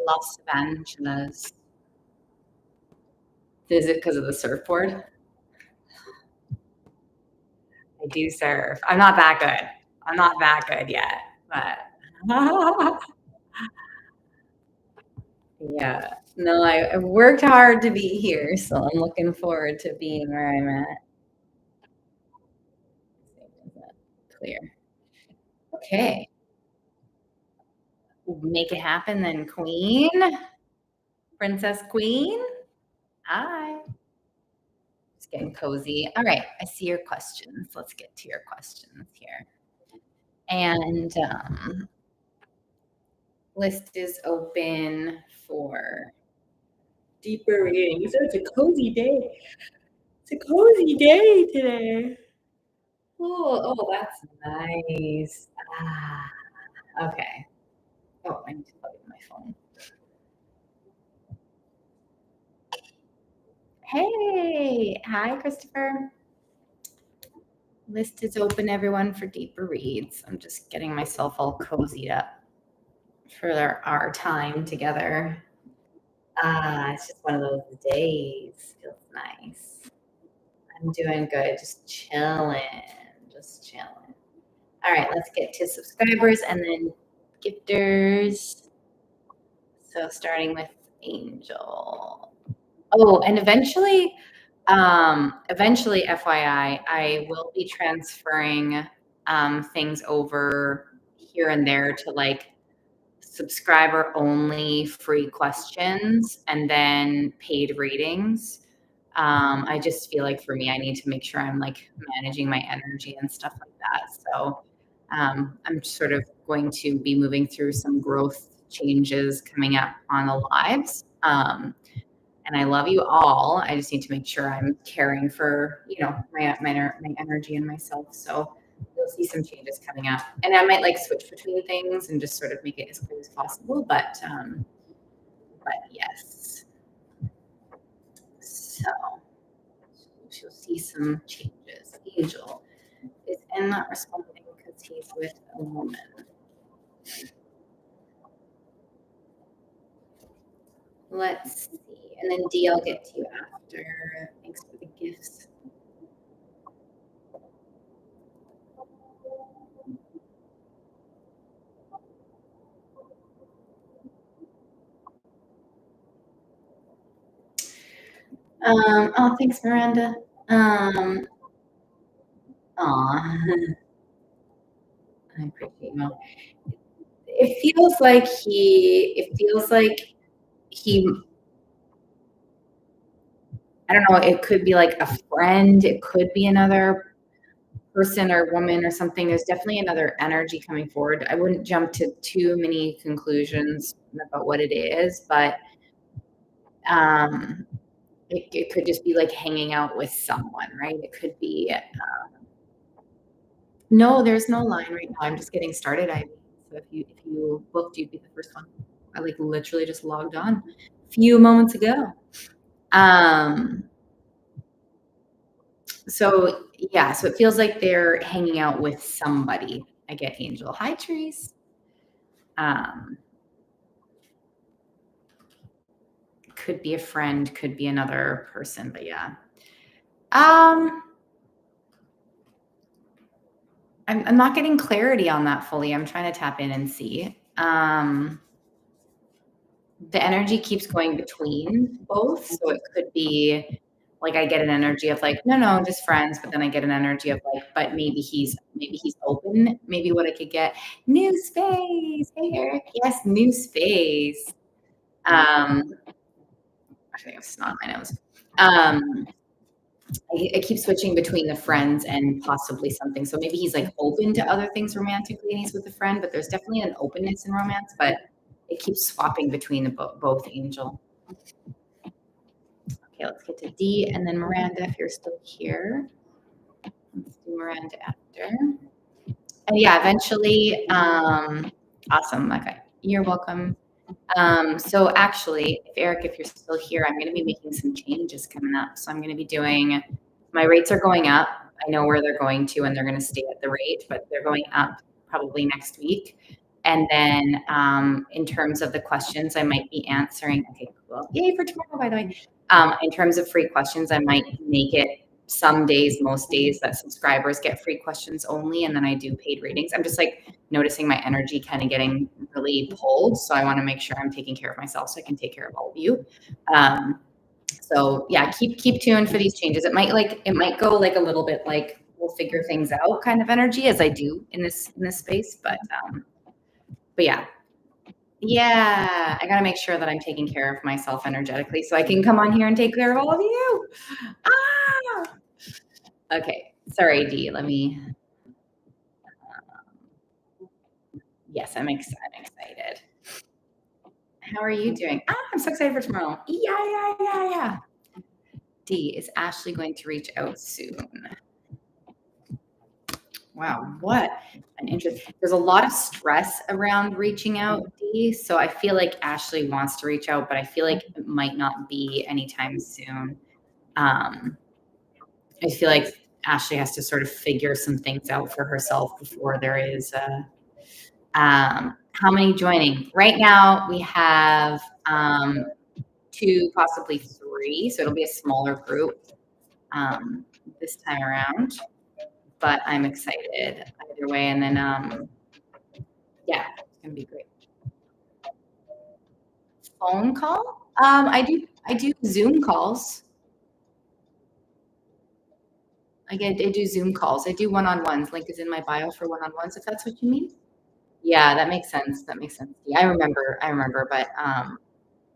Los Angeles. Is it because of the surfboard? I do surf. I'm not that good. I'm not that good yet, but yeah. No, I worked hard to be here, so I'm looking forward to being where I'm at. Is that clear? Okay. Make it happen then, Queen. Princess Queen. Hi. Just getting cozy. All right. I see your questions. Let's get to your questions here. And list is open for deeper readings. So it's a cozy day. It's a cozy day today. Oh, that's nice. Okay. Oh, I need to plug in my phone. Hey, hi, Christopher. List is open, everyone, for deeper reads. I'm just getting myself all cozied up for our time together. It's just one of those days. Feels nice. I'm doing good. Just chilling. Just chilling. All right, let's get to subscribers and then gifters. So starting with Angel. Oh, and eventually, FYI, I will be transferring things over here and there to like subscriber only free questions and then paid readings. I just feel like for me, I need to make sure I'm like managing my energy and stuff like that. So I'm sort of going to be moving through some growth changes coming up on the lives. And I love you all. I just need to make sure I'm caring for, my energy and myself. So you'll see some changes coming up, and I might like switch between things and just sort of make it as clear as possible. But yes. So you'll see some changes. Angel is not responding because he's with a woman. Let's see. And then D, I'll get to you after. Thanks for the gifts. Thanks, Miranda. I appreciate you. It feels like he I don't know, it could be like a friend, it could be another person or woman or something. There's definitely another energy coming forward. I wouldn't jump to too many conclusions about what it is, but it could just be like hanging out with someone, right? It could be no, there's no line right now. I'm just getting started. So if you booked, you'd be the first one. I like literally just logged on a few moments ago. So yeah, so it feels like they're hanging out with somebody. I get Angel. Hi, Therese. Could be a friend, could be another person, but yeah. I'm not getting clarity on that fully. I'm trying to tap in and see. The energy keeps going between both. So it could be like I get an energy of like, no, just friends, but then I get an energy of like, but maybe he's open. Maybe what I could get, new space. Hey Eric. Yes, new space. I think it's not my nose. I keep switching between the friends and possibly something. So maybe he's like open to other things romantically and he's with a friend, but there's definitely an openness in romance, but it keeps swapping between the both, Angel. Okay, let's get to D and then Miranda if you're still here. Let's do Miranda after. And yeah, eventually, awesome. Okay, you're welcome. So actually, Eric, if you're still here, I'm going to be making some changes coming up. So I'm going to be doing, my rates are going up. I know where they're going to, and they're going to stay at the rate, but they're going up probably next week. And then in terms of the questions I might be answering, okay, cool. Yay for tomorrow, by the way. In terms of free questions, I might make it some days, most days, that subscribers get free questions only, and then I do paid readings. I'm just like noticing my energy kind of getting really pulled. So I want to make sure I'm taking care of myself so I can take care of all of you. So yeah, keep tuned for these changes. It might go like a little bit like we'll figure things out kind of energy as I do in this space. But yeah. Yeah, I gotta make sure that I'm taking care of myself energetically so I can come on here and take care of all of you. Ah! Okay, sorry, Dee. Let me. Yes, I'm excited. How are you doing? I'm so excited for tomorrow. Yeah. Dee, is Ashley going to reach out soon? Wow, what an interest. There's a lot of stress around reaching out, Dee. So I feel like Ashley wants to reach out, but I feel like it might not be anytime soon. I feel like Ashley has to sort of figure some things out for herself before there is how many joining? Right now we have 2, possibly 3. So it'll be a smaller group this time around. But I'm excited either way. And then yeah, it's gonna be great. Phone call? I do Zoom calls. I do Zoom calls. I do one-on-ones. Link is in my bio for one-on-ones, if that's what you mean. Yeah, that makes sense. Yeah, I remember, but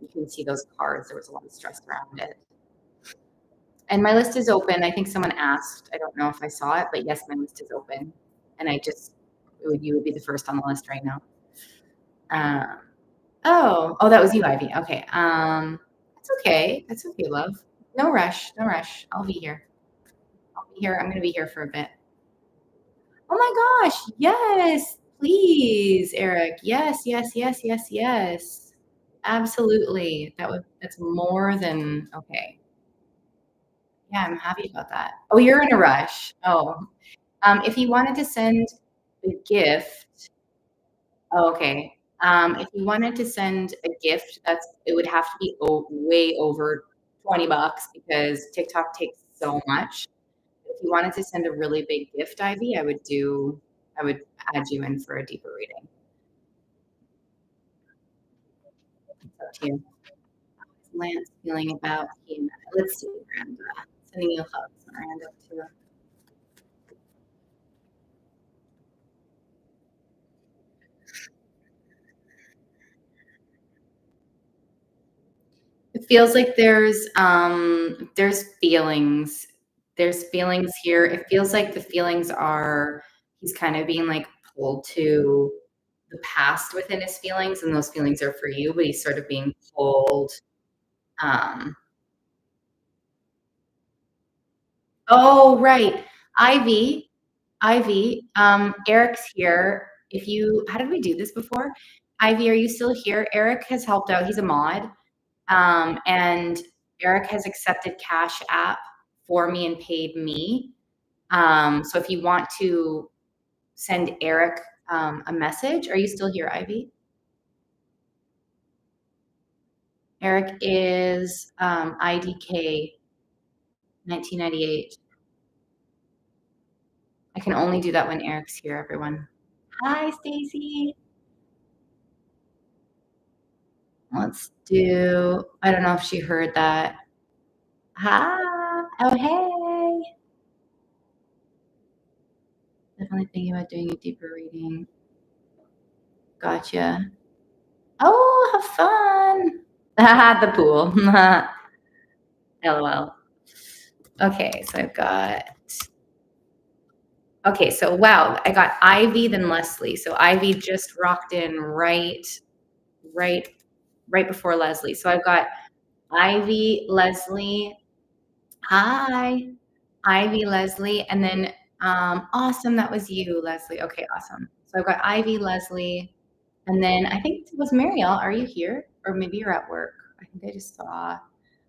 you can see those cards. There was a lot of stress around it. And my list is open. I think someone asked. I don't know if I saw it, but yes, my list is open. And you would be the first on the list right now. Oh, that was you, Ivy. Okay. That's okay. That's okay, love. No rush. I'll be here. I'm gonna be here for a bit. Oh my gosh. Yes. Please, Eric. Yes. Absolutely. That's more than okay. Yeah, I'm happy about that. Oh, you're in a rush. Oh. If you wanted to send a gift, okay. If you wanted to send a gift, it would have to be way over $20 because TikTok takes so much. If you wanted to send a really big gift, Ivy, I would add you in for a deeper reading. It's up to you. How's Lance feeling about him? Let's see, Miranda. Sending you hugs, Miranda, too. It feels like there's feelings. There's feelings here. It feels like the feelings are he's kind of being like pulled to the past within his feelings, and those feelings are for you, but he's sort of being pulled. Um, oh, right. Ivy, Eric's here. How did we do this before? Ivy, are you still here? Eric has helped out. He's a mod. And Eric has accepted Cash App for me and paid me. So if you want to send Eric a message, are you still here, Ivy? Eric is IDK 1998. I can only do that when Eric's here, everyone. Hi, Stacy. Let's do, I don't know if she heard that. Hi. Oh, hey. Definitely thinking about doing a deeper reading. Gotcha. Oh, have fun. The pool. LOL. Okay, so I've got. Okay, so wow, I got Ivy then Leslie. So Ivy just rocked in right before Leslie. So I've got Ivy, Leslie. Hi, Ivy, Leslie, and then awesome. That was you, Leslie. Okay, awesome. So I've got Ivy, Leslie, and then I think it was Mariel. Are you here? Or maybe you're at work. I think I just saw. I'm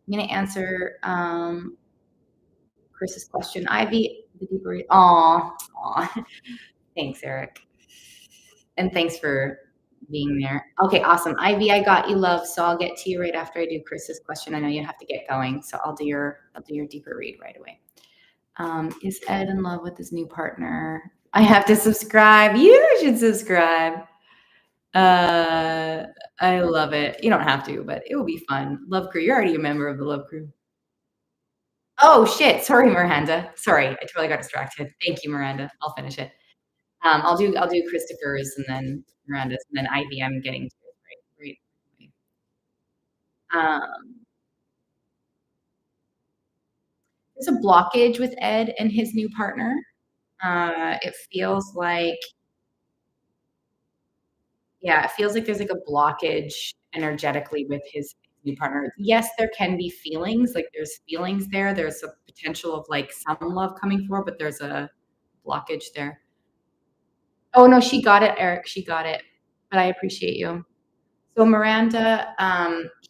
gonna answer Chris's question. Ivy, the deeper. Aw. Thanks, Eric. And thanks for being there. Okay, awesome. Ivy, I got you, love. So I'll get to you right after I do Chris's question. I know you have to get going, so I'll do your deeper read right away. Is Ed in love with his new partner? I have to subscribe. You should subscribe. Uh, I love it. You don't have to, but it will be fun. Love Crew. You're already a member of the Love Crew. Oh shit. Sorry, Miranda. Sorry, I totally got distracted. Thank you, Miranda. I'll finish it. I'll do Christopher's and then Miranda's and then Ivy. I'm getting to it right. Um, there's a blockage with Ed and his new partner. It feels like, yeah, it feels like there's like a blockage energetically with his new partner. Yes, there can be feelings, like there's feelings there. There's a potential of like some love coming forward, but there's a blockage there. Oh no, she got it, Eric. She got it. But I appreciate you. So Miranda,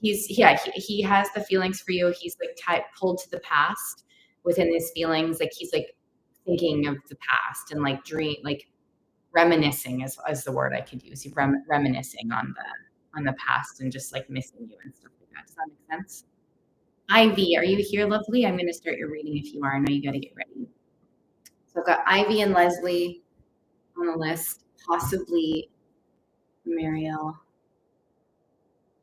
he has the feelings for you. He's like pulled to the past within his feelings. Like he's like thinking of the past and like reminiscing is the word I could use. He's reminiscing on the past and just like missing you and stuff like that. Does that make sense? Ivy, are you here, lovely? I'm going to start your reading if you are. I know you got to get ready. So I've got Ivy and Leslie on the list, possibly Marielle.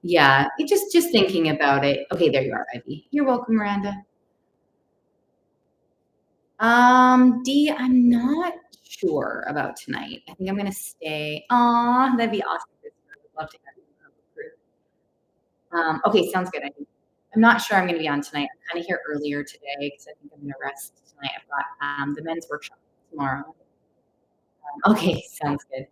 Yeah, just thinking about it. Okay, there you are, Ivy. You're welcome, Miranda. D, I'm not sure about tonight. I think I'm gonna stay. Aw, that'd be awesome. I'd love to have you on the group. Okay, sounds good. I'm not sure I'm gonna be on tonight. I'm kind of here earlier today because I think I'm gonna rest tonight. I've got the men's workshop tomorrow. Okay, sounds good.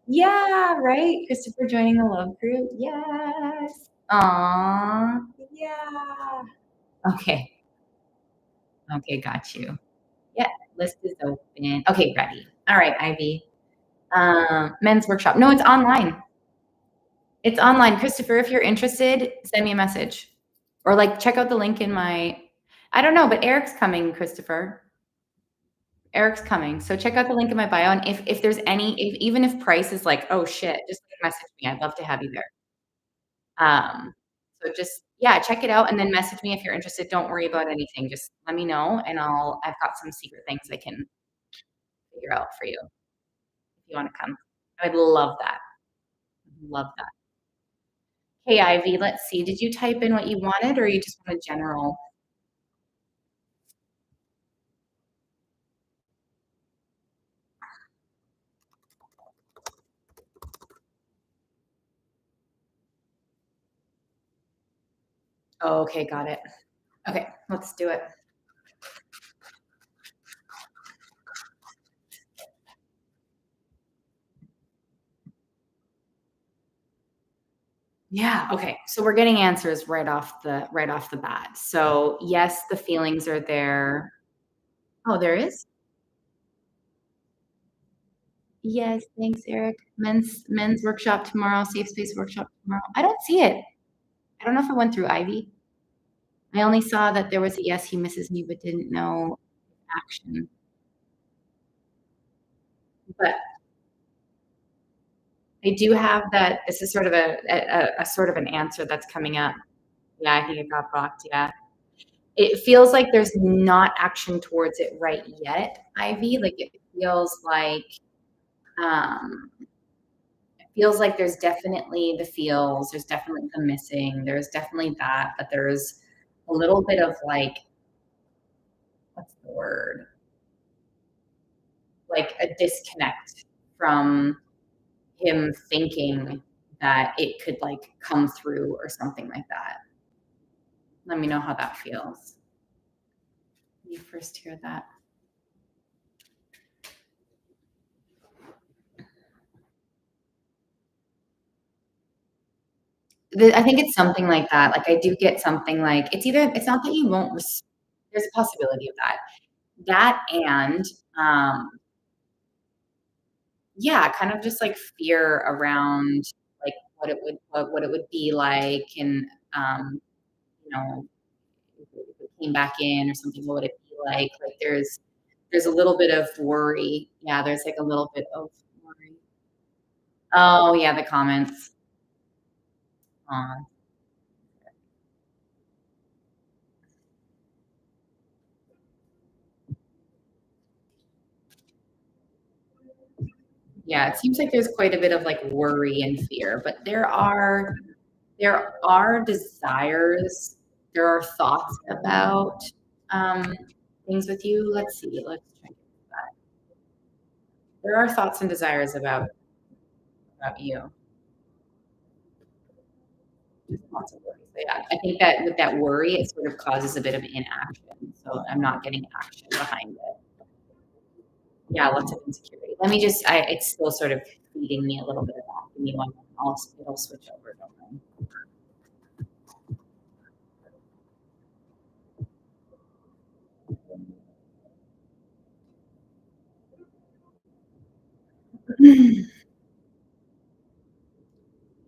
Yeah, right. Christopher joining the love group. Yes. Aw, yeah. Okay. Okay, got you. Yeah, list is open. Okay, ready. All right, Ivy. Men's workshop. No, it's online. It's online. Christopher, if you're interested, send me a message. Or like check out the link in my I don't know, but Eric's coming, Christopher. Eric's coming. So check out the link in my bio. And if there's even if price is like, oh shit, just message me. I'd love to have you there. Um, so just yeah, check it out and then message me if you're interested. Don't worry about anything. Just let me know and I've got some secret things I can figure out for you if you want to come. I'd love that. Love that. Hey Ivy, let's see. Did you type in what you wanted or you just want a general? Oh, okay, got it. Okay, let's do it. Yeah, okay. So we're getting answers right off the bat. So yes, the feelings are there. Oh, there is? Yes, thanks, Eric. Men's workshop tomorrow, safe space workshop tomorrow. I don't see it. I don't know if it went through Ivy. I only saw that there was a yes, he misses me, but didn't know action. But I do have that. This is sort of a sort of an answer that's coming up. Yeah, he got blocked. Yeah. It feels like there's not action towards it right yet, Ivy. Like um it feels like there's definitely the feels, there's definitely the missing, there's definitely that, but there's a little bit of like, what's the word? Like a disconnect from him thinking that it could like come through or something like that. Let me know how that feels. When you first hear that. I think it's something like that. Like I do get something like it's not that you won't. There's a possibility of that. That and yeah, kind of just like fear around like what it would be like, and you know, if it came back in or something, what would it be like? Like there's a little bit of worry. Yeah, there's like a little bit of worry. Oh, yeah, the comments. Aw. Yeah, it seems like there's quite a bit of, like, worry and fear, but there are desires, there are thoughts about, um, things with you. Let's see, let's try to get that. There are thoughts and desires about you. Just lots of worries. So, yeah, I think that with that worry, it sort of causes a bit of inaction, so I'm not getting action behind it. Yeah, lots of insecurity. Let me just it's still sort of feeding me a little bit of that. Give me one moment. It'll switch over, don't worry.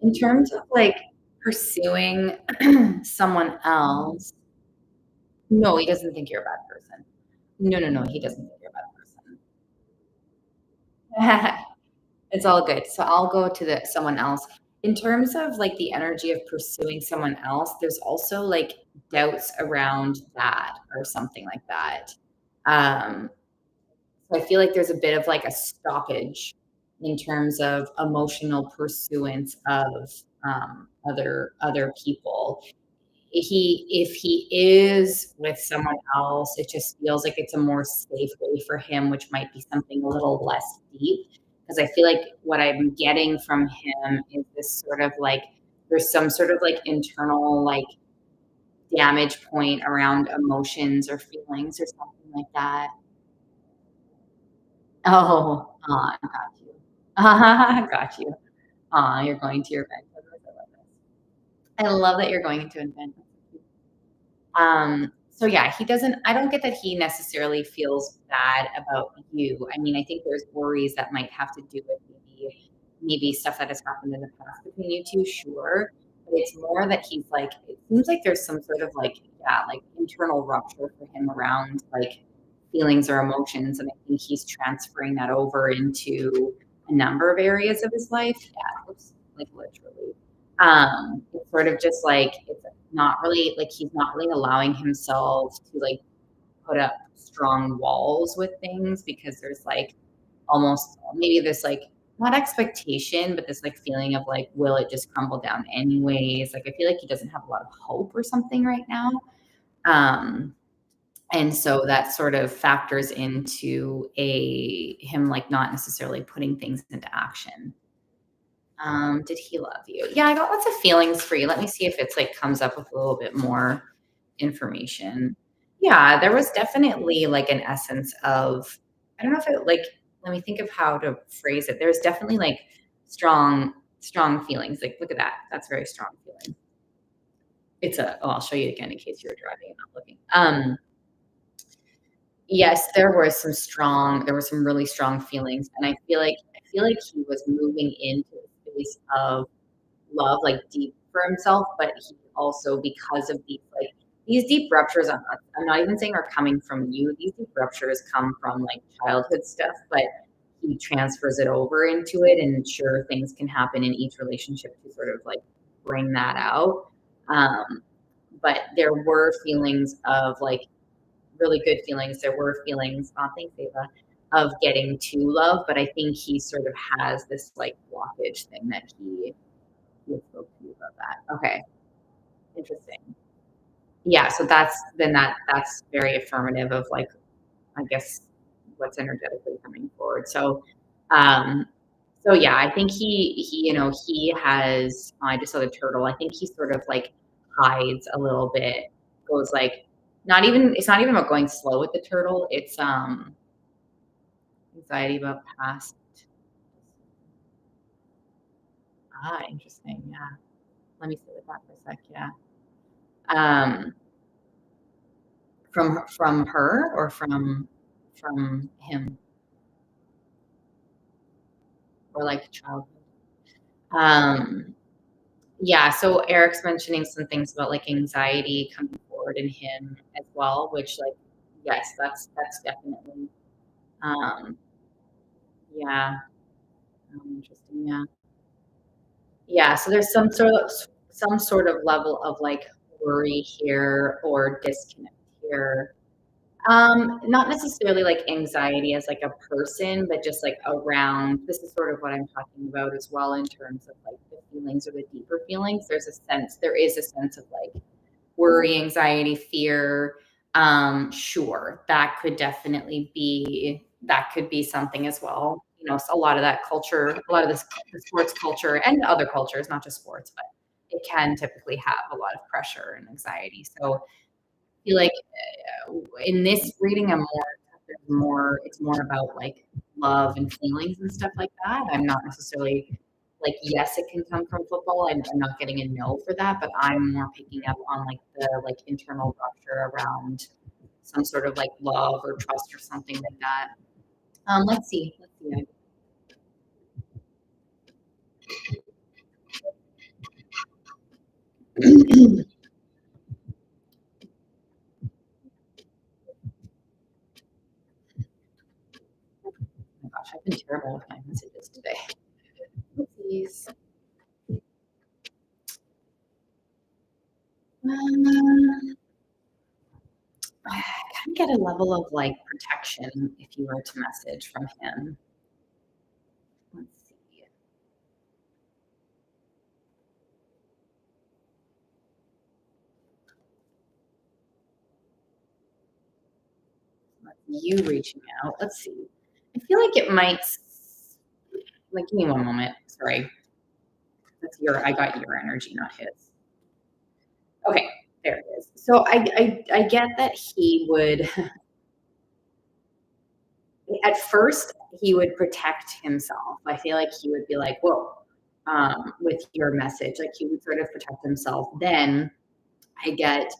In terms of, like, pursuing someone else, no, he doesn't think you're a bad person. No, no, no, he doesn't think you're a bad person. It's all good. So I'll go to the someone else. In terms of, like, the energy of pursuing someone else, there's also, like, doubts around that or something like that. Um, so I feel like there's a bit of, like, a stoppage in terms of emotional pursuance of, other people. If he is with someone else, it just feels like it's a more safe way for him, which might be something a little less deep. Because I feel like what I'm getting from him is this sort of like there's some sort of like internal like damage point around emotions or feelings or something like that. Oh, aw, got you. Got you. Aw, you're going to your event. I love this. I love that you're going into an event. So yeah, he doesn't I don't get that he necessarily feels bad about you. I mean, I think there's worries that might have to do with maybe stuff that has happened in the past between you 2, sure. But it's more that he's like it seems like there's some sort of like, yeah, like internal rupture for him around like feelings or emotions. And I think he's transferring that over into a number of areas of his life. Yeah, oops, like literally. It's sort of just like it's not really like he's not really allowing himself to like put up strong walls with things because there's like almost maybe this like not expectation, but this like feeling of like, will it just crumble down anyways? Like I feel like he doesn't have a lot of hope or something right now. Um, and so that sort of factors into a him like not necessarily putting things into action. Did he love you? Yeah, I got lots of feelings for you. Let me see if it's like comes up with a little bit more information. Yeah, there was definitely like an essence of I don't know if it like let me think of how to phrase it. There's definitely like strong feelings. Like look at that. That's very strong feeling. I'll show you again in case you were driving and not looking. Yes, there were some really strong feelings and I feel like he was moving into a space of love, like, deep for himself, but he also because of these deep ruptures, I'm not even saying are coming from you, these deep ruptures come from, like, childhood stuff, but he transfers it over into it, and sure, things can happen in each relationship to sort of, like, bring that out, but there were feelings of, like, really good feelings, there were feelings thanks, Ava, of getting to love, but I think he sort of has this, like, blockage thing that he spoke to you about that. Okay, interesting. Yeah, so that's very affirmative of like, I guess what's energetically coming forward. Um, so yeah, I think he has. I just saw the turtle. I think he sort of like hides a little bit. Goes like, not even. It's not even about going slow with the turtle. It's anxiety about past. Interesting. Yeah. Let me sit with that for a sec. Yeah. Um, from her or from him or, like, childhood? Um, yeah, so Eric's mentioning some things about, like, anxiety coming forward in him as well, which, like, yes, that's definitely, um, yeah, interesting, yeah. Yeah, so there's some sort of level of like worry here or disconnect here. Not necessarily like anxiety as like a person, but just like around this is sort of what I'm talking about as well in terms of like the feelings or the deeper feelings. There is a sense of like worry, anxiety, fear. Sure, that could be something as well. You know, so a lot of that culture, a lot of this the sports culture and other cultures, not just sports, but it can typically have a lot of pressure and anxiety. So I feel like in this reading, it's more about like love and feelings and stuff like that. I'm not necessarily like, yes, it can come from football. I'm not getting a no for that, but I'm more picking up on like the like internal rupture around some sort of like love or trust or something like that. Let's see. Let's see. Oh my gosh, I've been terrible with my messages today. Oopsies. Um, I kind of get a level of like protection if you were to message from him. Let's see. You reaching out. Let's see. I feel like it might. Like, give me one moment. Sorry. I got your energy, not his. Okay, there it is. So I get that he would, at first, he would protect himself. I feel like he would be like, whoa, with your message. Like, he would sort of protect himself. Then I get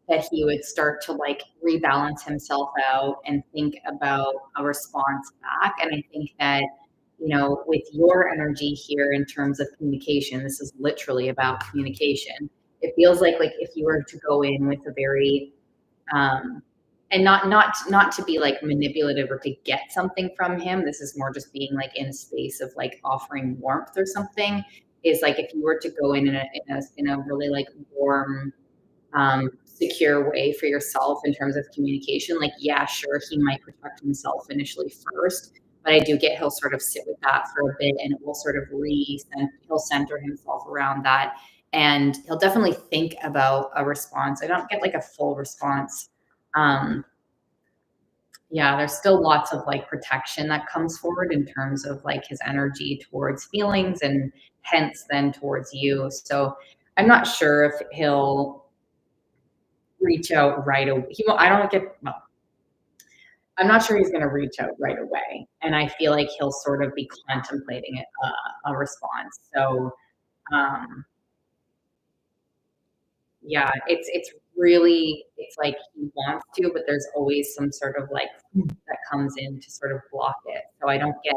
that he would start to like rebalance himself out and think about a response back. And I think that, you know, with your energy here in terms of communication, this is literally about communication. It feels like if you were to go in with a very um and not to be like manipulative or to get something from him. This is more just being like in a space of like offering warmth or something. Is like if you were to go in a really like warm secure way for yourself in terms of communication. Like, yeah, sure, he might protect himself initially first, but I do get he'll sort of sit with that for a bit and it will sort of he'll center himself around that. And he'll definitely think about a response. I don't get like a full response. Um, yeah, there's still lots of like protection that comes forward in terms of like his energy towards feelings and hence then towards you. So I'm not sure if he'll reach out right away. He won't, I don't get, well, I'm not sure he's going to reach out right away. And I feel like he'll sort of be contemplating a response. So, um, yeah, it's really, it's like he wants to, but there's always some sort of like that comes in to sort of block it. So I don't get,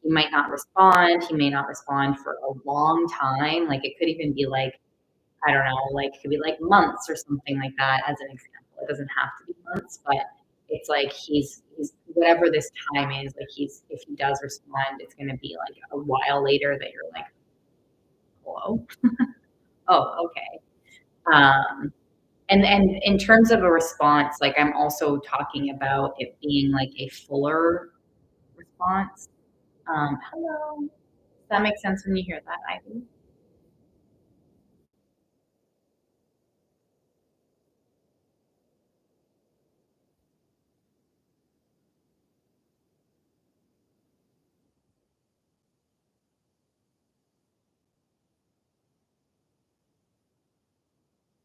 he might not respond. He may not respond for a long time. Like it could even be like, I don't know, like it could be like months or something like that as an example. It doesn't have to be months, but it's like he's whatever this time is, like he's if he does respond, it's gonna be like a while later that you're like, hello? Oh, okay. Um and in terms of a response, like I'm also talking about it being like a fuller response. Hello. Does that make sense when you hear that, Ivy?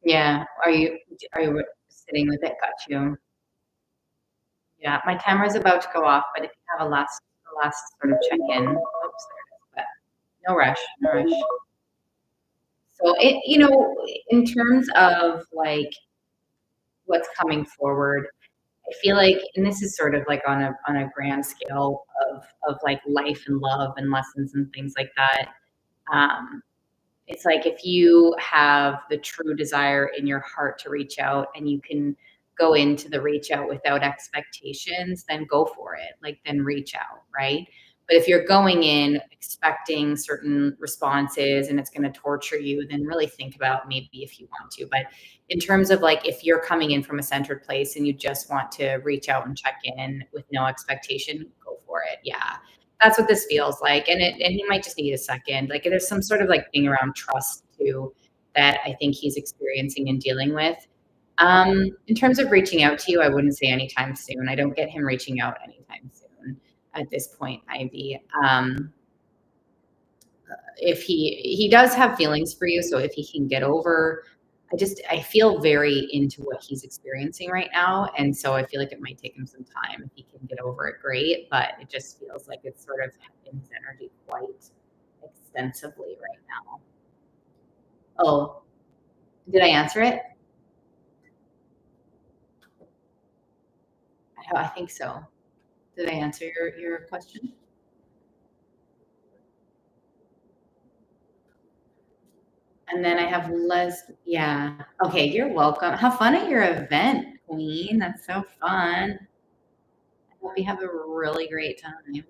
Yeah. Are you sitting with it? Got you. Yeah, my timer's about to go off, but if you have a last sort of check-in. Oops, there it is, but no rush, no rush. So you know, in terms of like what's coming forward, I feel like, and this is sort of like on a grand scale of like life and love and lessons and things like that. Um, it's like if you have the true desire in your heart to reach out and you can go into the reach out without expectations, then go for it. Like then reach out, right? But if you're going in expecting certain responses and it's going to torture you, then really think about maybe if you want to. But in terms of like if you're coming in from a centered place and you just want to reach out and check in with no expectation, go for it. Yeah. That's what this feels like. And he might just need a second. Like there's some sort of like thing around trust too that I think he's experiencing and dealing with. In terms of reaching out to you, I wouldn't say anytime soon. I don't get him reaching out anytime soon at this point, Ivy. If he does have feelings for you, so if he can get over, I feel very into what he's experiencing right now, and so I feel like it might take him some time. If he can get over it, great, but it just feels like it's sort of in his energy quite extensively right now. Oh, did I answer it? I think so. Did I answer your question? And then I have yeah. Okay, you're welcome. Have fun at your event, Queen. That's so fun. I hope you have a really great time.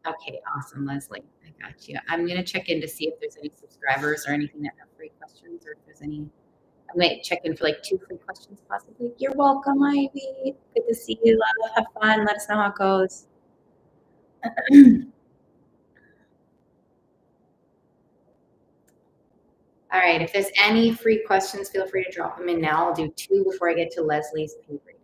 Okay, awesome, Leslie. I got you. I'm gonna check in to see if there's any subscribers or anything that have free questions, or if there's any. I might check in for like 2 free questions, possibly. You're welcome, Ivy. Good to see you, love. Have fun. Let us know how it goes. All right. If there's any free questions, feel free to drop them in now. I'll do 2 before I get to Leslie's pay reading.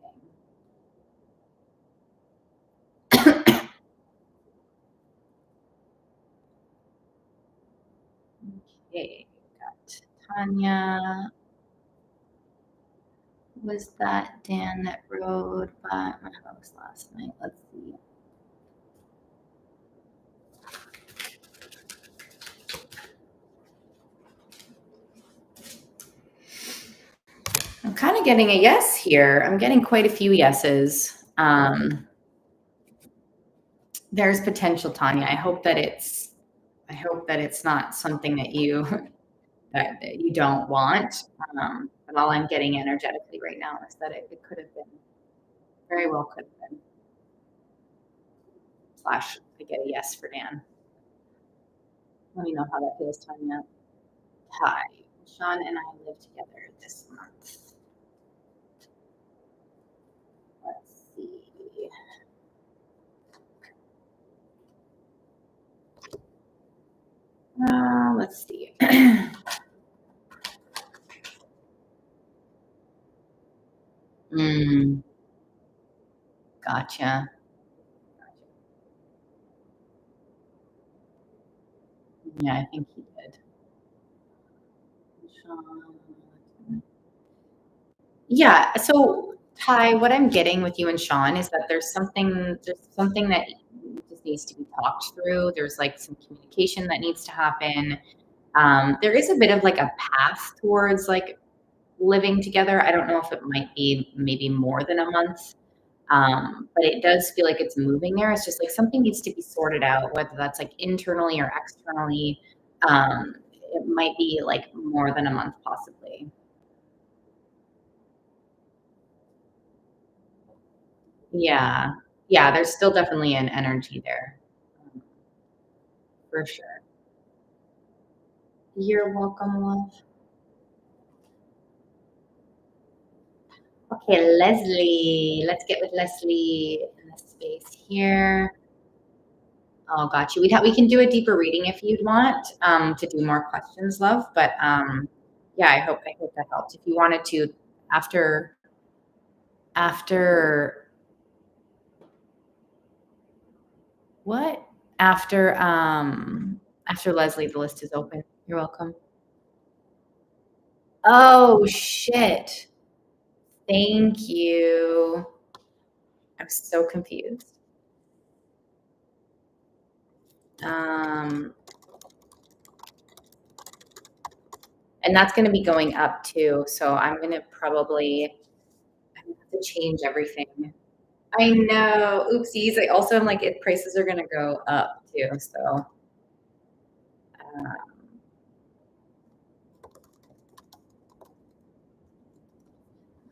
Okay, got Tanya. Was that Dan that rode by my house last night? Let's see. I'm kind of getting a yes here. I'm getting quite a few yeses. There's potential, Tanya. I hope that it's not something that that you don't want. But all I'm getting energetically right now is that it could have been, very well could have been. Slash, I get a yes for Dan. Let me know how that feels, Tanya. Hi, Sean and I live together this month. Let's see. Let's see. Gotcha. Yeah, I think he did. Sean. Yeah. So, Ty, what I'm getting with you and Sean is that there's something that just needs to be talked through. There's like some communication that needs to happen. There is a bit of like a path towards like living together. I don't know if it might be maybe more than a month. But it does feel like it's moving there. It's just like something needs to be sorted out, whether that's like internally or externally. It might be like more than a month, possibly. Yeah. Yeah, there's still definitely an energy there. um, for sure. You're welcome, love. Okay, Leslie. Let's get with Leslie in this space here. Oh, got you. We can do a deeper reading if you'd want to do more questions, love. But yeah, I hope that helped. If you wanted to, after after what after Leslie, the list is open. You're welcome. Oh shit! Thank you. I'm so confused. Um, and that's going to be going up too. So I'm going to probably I have to change everything. I know. Oopsies. I also am like, if prices are gonna go up too. So, um,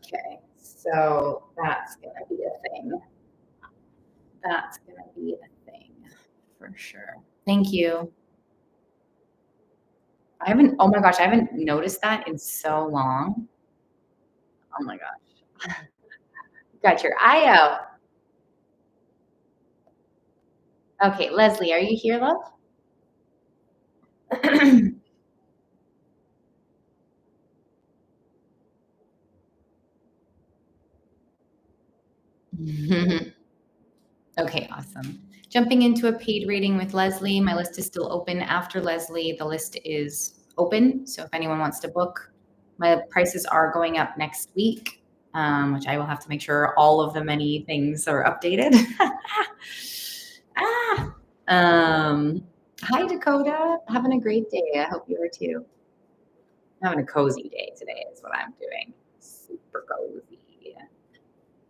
okay. So that's gonna be a thing. That's gonna be a thing. For sure. Thank you. Oh my gosh, I haven't noticed that in so long. Oh my gosh. Got your eye out. Okay, Leslie, are you here, love? Okay, awesome. Jumping into a paid reading with Leslie. My list is still open after Leslie. The list is open. So if anyone wants to book, my prices are going up next week, which I will have to make sure all of the many things are updated. ah. Hi, Dakota. Having a great day. I hope you are too. Having a cozy day today is what I'm doing. Super cozy.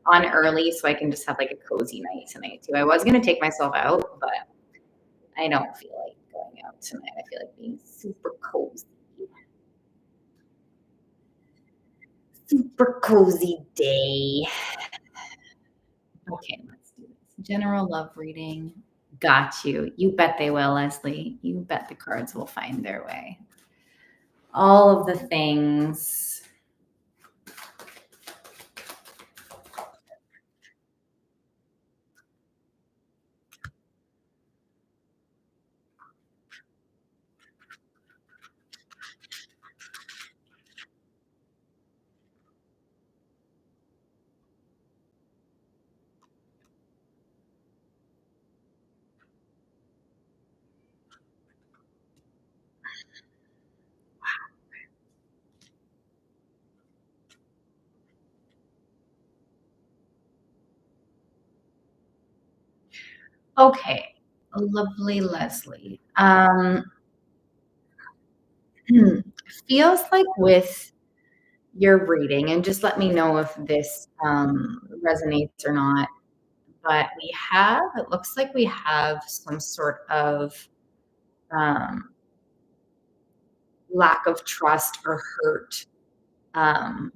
On early so I can just have like a cozy night tonight too. I was gonna take myself out, but I don't feel like going out tonight. I feel like being super cozy. Super cozy day. Okay, let's do this. General love reading. Got you. You bet they will, Leslie. You bet the cards will find their way. All of the things. Okay. Lovely Leslie. Feels like with your reading, and just let me know if this resonates or not. But it looks like we have some sort of um, lack of trust or hurt, um,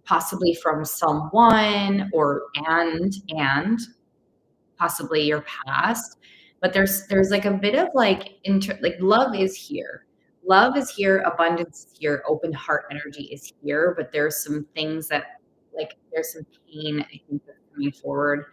possibly from someone and possibly your past. But there's like a bit of like like love is here. Love is here, abundance is here, open heart energy is here, but there's some things that like there's some pain I think that's coming forward,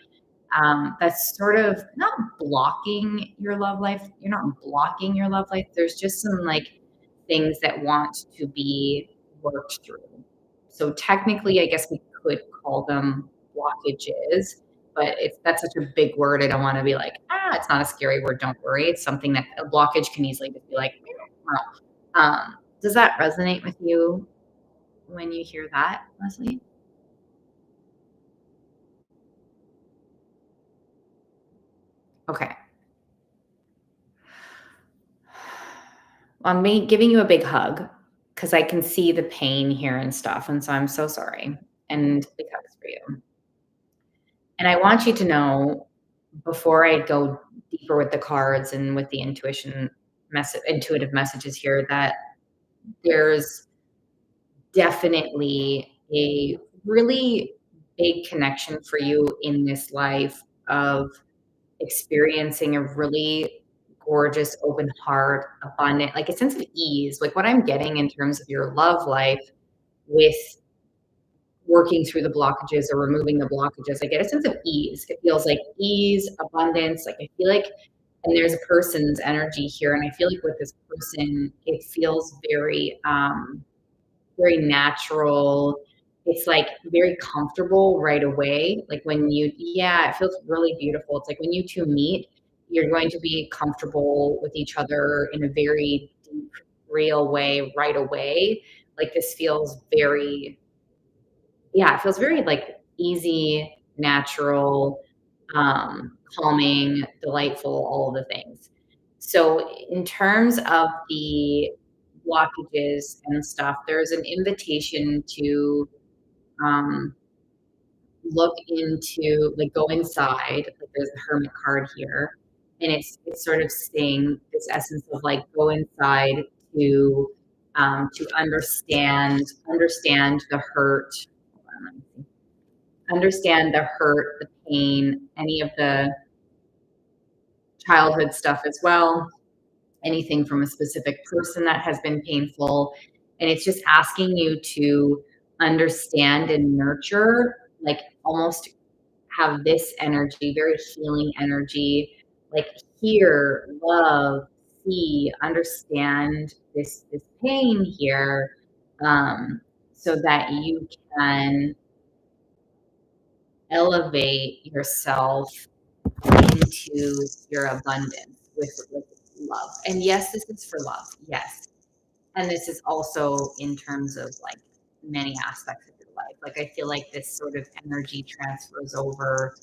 that's sort of not blocking your love life. You're not blocking your love life. There's just some like things that want to be worked through. So technically, I guess we could call them blockages, but that's such a big word. I don't want to be like, it's not a scary word. Don't worry. It's something that a blockage can easily just be like, does that resonate with you when you hear that, Leslie? Okay. On me giving you a big hug because I can see the pain here and stuff, and so I'm so sorry, and big hugs for you. And I want you to know before I go deeper with the cards and with the intuitive messages here that there's definitely a really big connection for you in this life of experiencing a really gorgeous, open heart, abundant, like a sense of ease. Like what I'm getting in terms of your love life with working through the blockages or removing the blockages, I get a sense of ease. It feels like ease, abundance. Like I feel like, and there's a person's energy here, and I feel like with this person, it feels very natural. It's like very comfortable right away. Like yeah, it feels really beautiful. It's like when you two meet, you're going to be comfortable with each other in a very deep, real way right away. Like this feels yeah, it feels very like easy, natural, calming, delightful, all of the things. So, in terms of the blockages and stuff, there's an invitation to um, look into, like, go inside. Like, there's the Hermit card here, and it's sort of saying this essence of like go inside to understand the hurt. Hold on, let me see. Understand the hurt, the pain, any of the childhood stuff as well, anything from a specific person that has been painful. And it's just asking you to understand and nurture, like almost have this energy, very healing energy, like hear, love, see, understand this pain here, so that you can elevate yourself into your abundance with love. And yes, this is for love. Yes. And this is also in terms of like many aspects of your life. Like I feel like this sort of energy transfers over,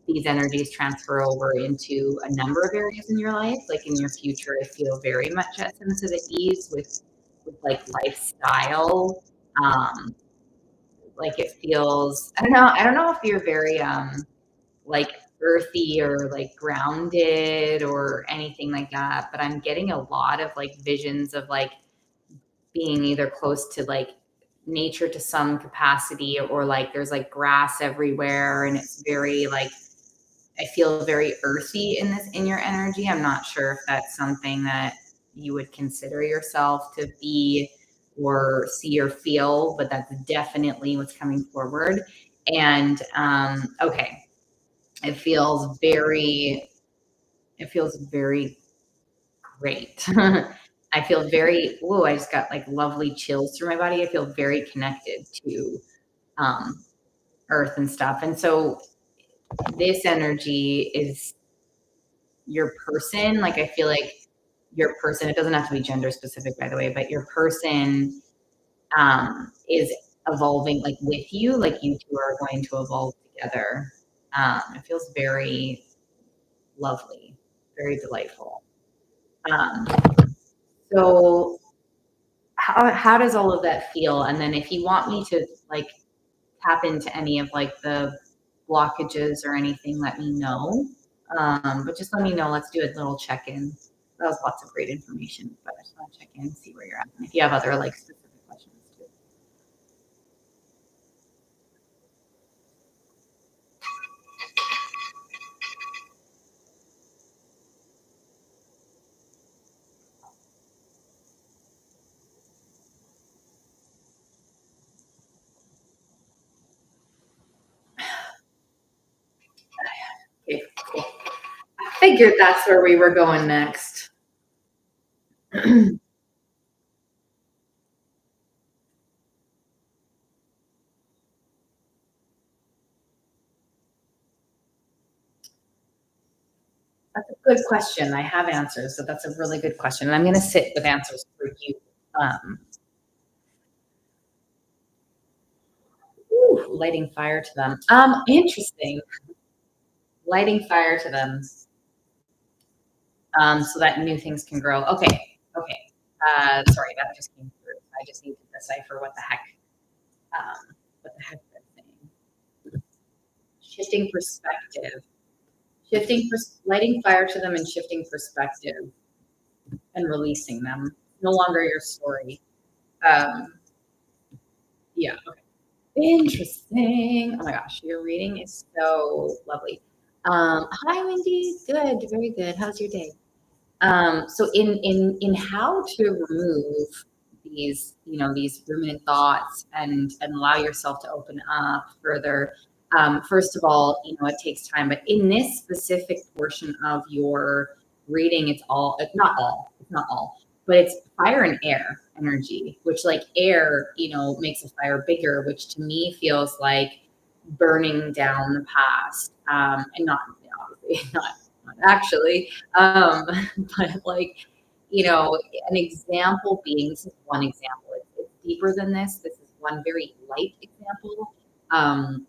these energies transfer over into a number of areas in your life. Like in your future, I feel very much at sense of ease with like lifestyle. Um, like it feels, I don't know if you're very like earthy or like grounded or anything like that, but I'm getting a lot of like visions of like being either close to like nature to some capacity, or like there's like grass everywhere and it's very like, I feel very earthy in this, in your energy. I'm not sure if that's something that you would consider yourself to be or see or feel, but that's definitely what's coming forward. And okay, it feels very, it feels very great. I feel very, whoa, I just got like lovely chills through my body. I feel very connected to um, earth and stuff. And so this energy is your person. Like I feel like your person, it doesn't have to be gender specific, by the way, but your person is evolving like with you, like you two are going to evolve together. It feels very lovely, very delightful. Um, so how does all of that feel? And then if you want me to like tap into any of like the blockages or anything, let me know. But just let me know. Let's do a little check-in. That was lots of great information, but I just want to check in and see where you're at. And if you have other like specific questions too. Okay, cool. I figured that's where we were going next. That's a good question. I have answers, so that's a really good question. And I'm going to sit with answers for you. Um, Lighting fire to them. Interesting. Lighting fire to them, so that new things can grow. Okay. Okay. Sorry, that just came through. I just need to decipher what the heck they're saying. Shifting perspective. Lighting fire to them and shifting perspective and releasing them. No longer your story. Um, yeah. Okay. Interesting. Oh my gosh, your reading is so lovely. Hi, Wendy. Good, very good. How's your day? So in how to remove these, you know, these ruminant thoughts and allow yourself to open up further. First of all, you know, it takes time, but in this specific portion of your reading, it's not all, but it's fire and air energy, which like air, you know, makes a fire bigger, which to me feels like burning down the past, and not obviously not actually, um, but like, you know, an example being, this is one example. It's deeper than this. This is one very light example. Um,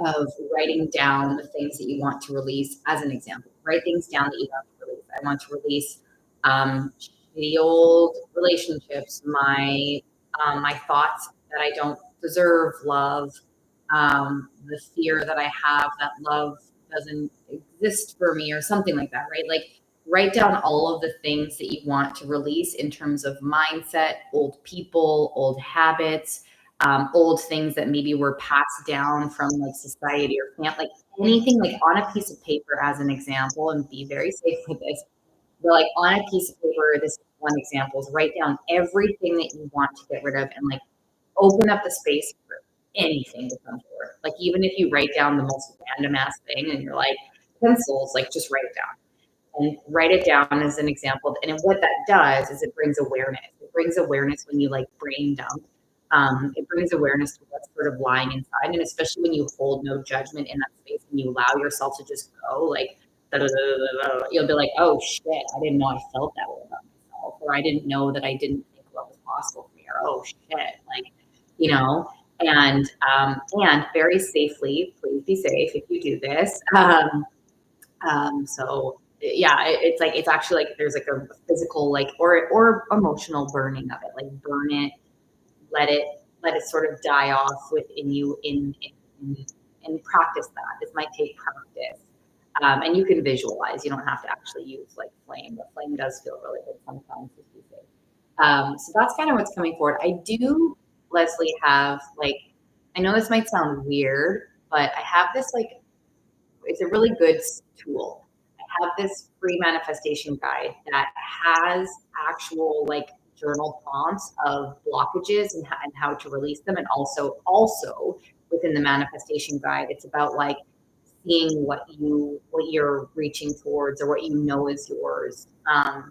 of writing down the things that you want to release. As an example, write things down that you want to release. I want to release the old relationships, my thoughts that I don't deserve love, the fear that I have that love doesn't exist for me, or something like that, right? Like write down all of the things that you want to release in terms of mindset, old people, old habits, old things that maybe were passed down from like society or can't like anything like on a piece of paper as an example, and be very safe with this. But like on a piece of paper, this is one example is write down everything that you want to get rid of and like open up the space for anything to come forward. Like even if you write down the most random ass thing and you're like pencils, like just write it down and write it down as an example. And what that does is it brings awareness. It brings awareness when you like brain dump. It brings awareness to what's sort of lying inside. And especially when you hold no judgment in that space and you allow yourself to just go like, da, da, da, da, da, you'll be like, oh shit, I didn't know I felt that way about myself. Or I didn't know that I didn't think what was possible for me. Or, oh shit, like, you know, and very safely, please be safe if you do this. So yeah, it's like it's actually like there's like a physical like or emotional burning of it. Like burn it, let it let it sort of die off within you in practice that. This might take practice. And you can visualize. You don't have to actually use like flame, but flame does feel really good sometimes if you say. So that's kind of what's coming forward. I do, Leslie, have like I know this might sound weird, but I have this like it's a really good tool. I have this free manifestation guide that has actual like journal prompts of blockages and how to release them, and also within the manifestation guide, it's about like seeing what you're reaching towards or what you know is yours. I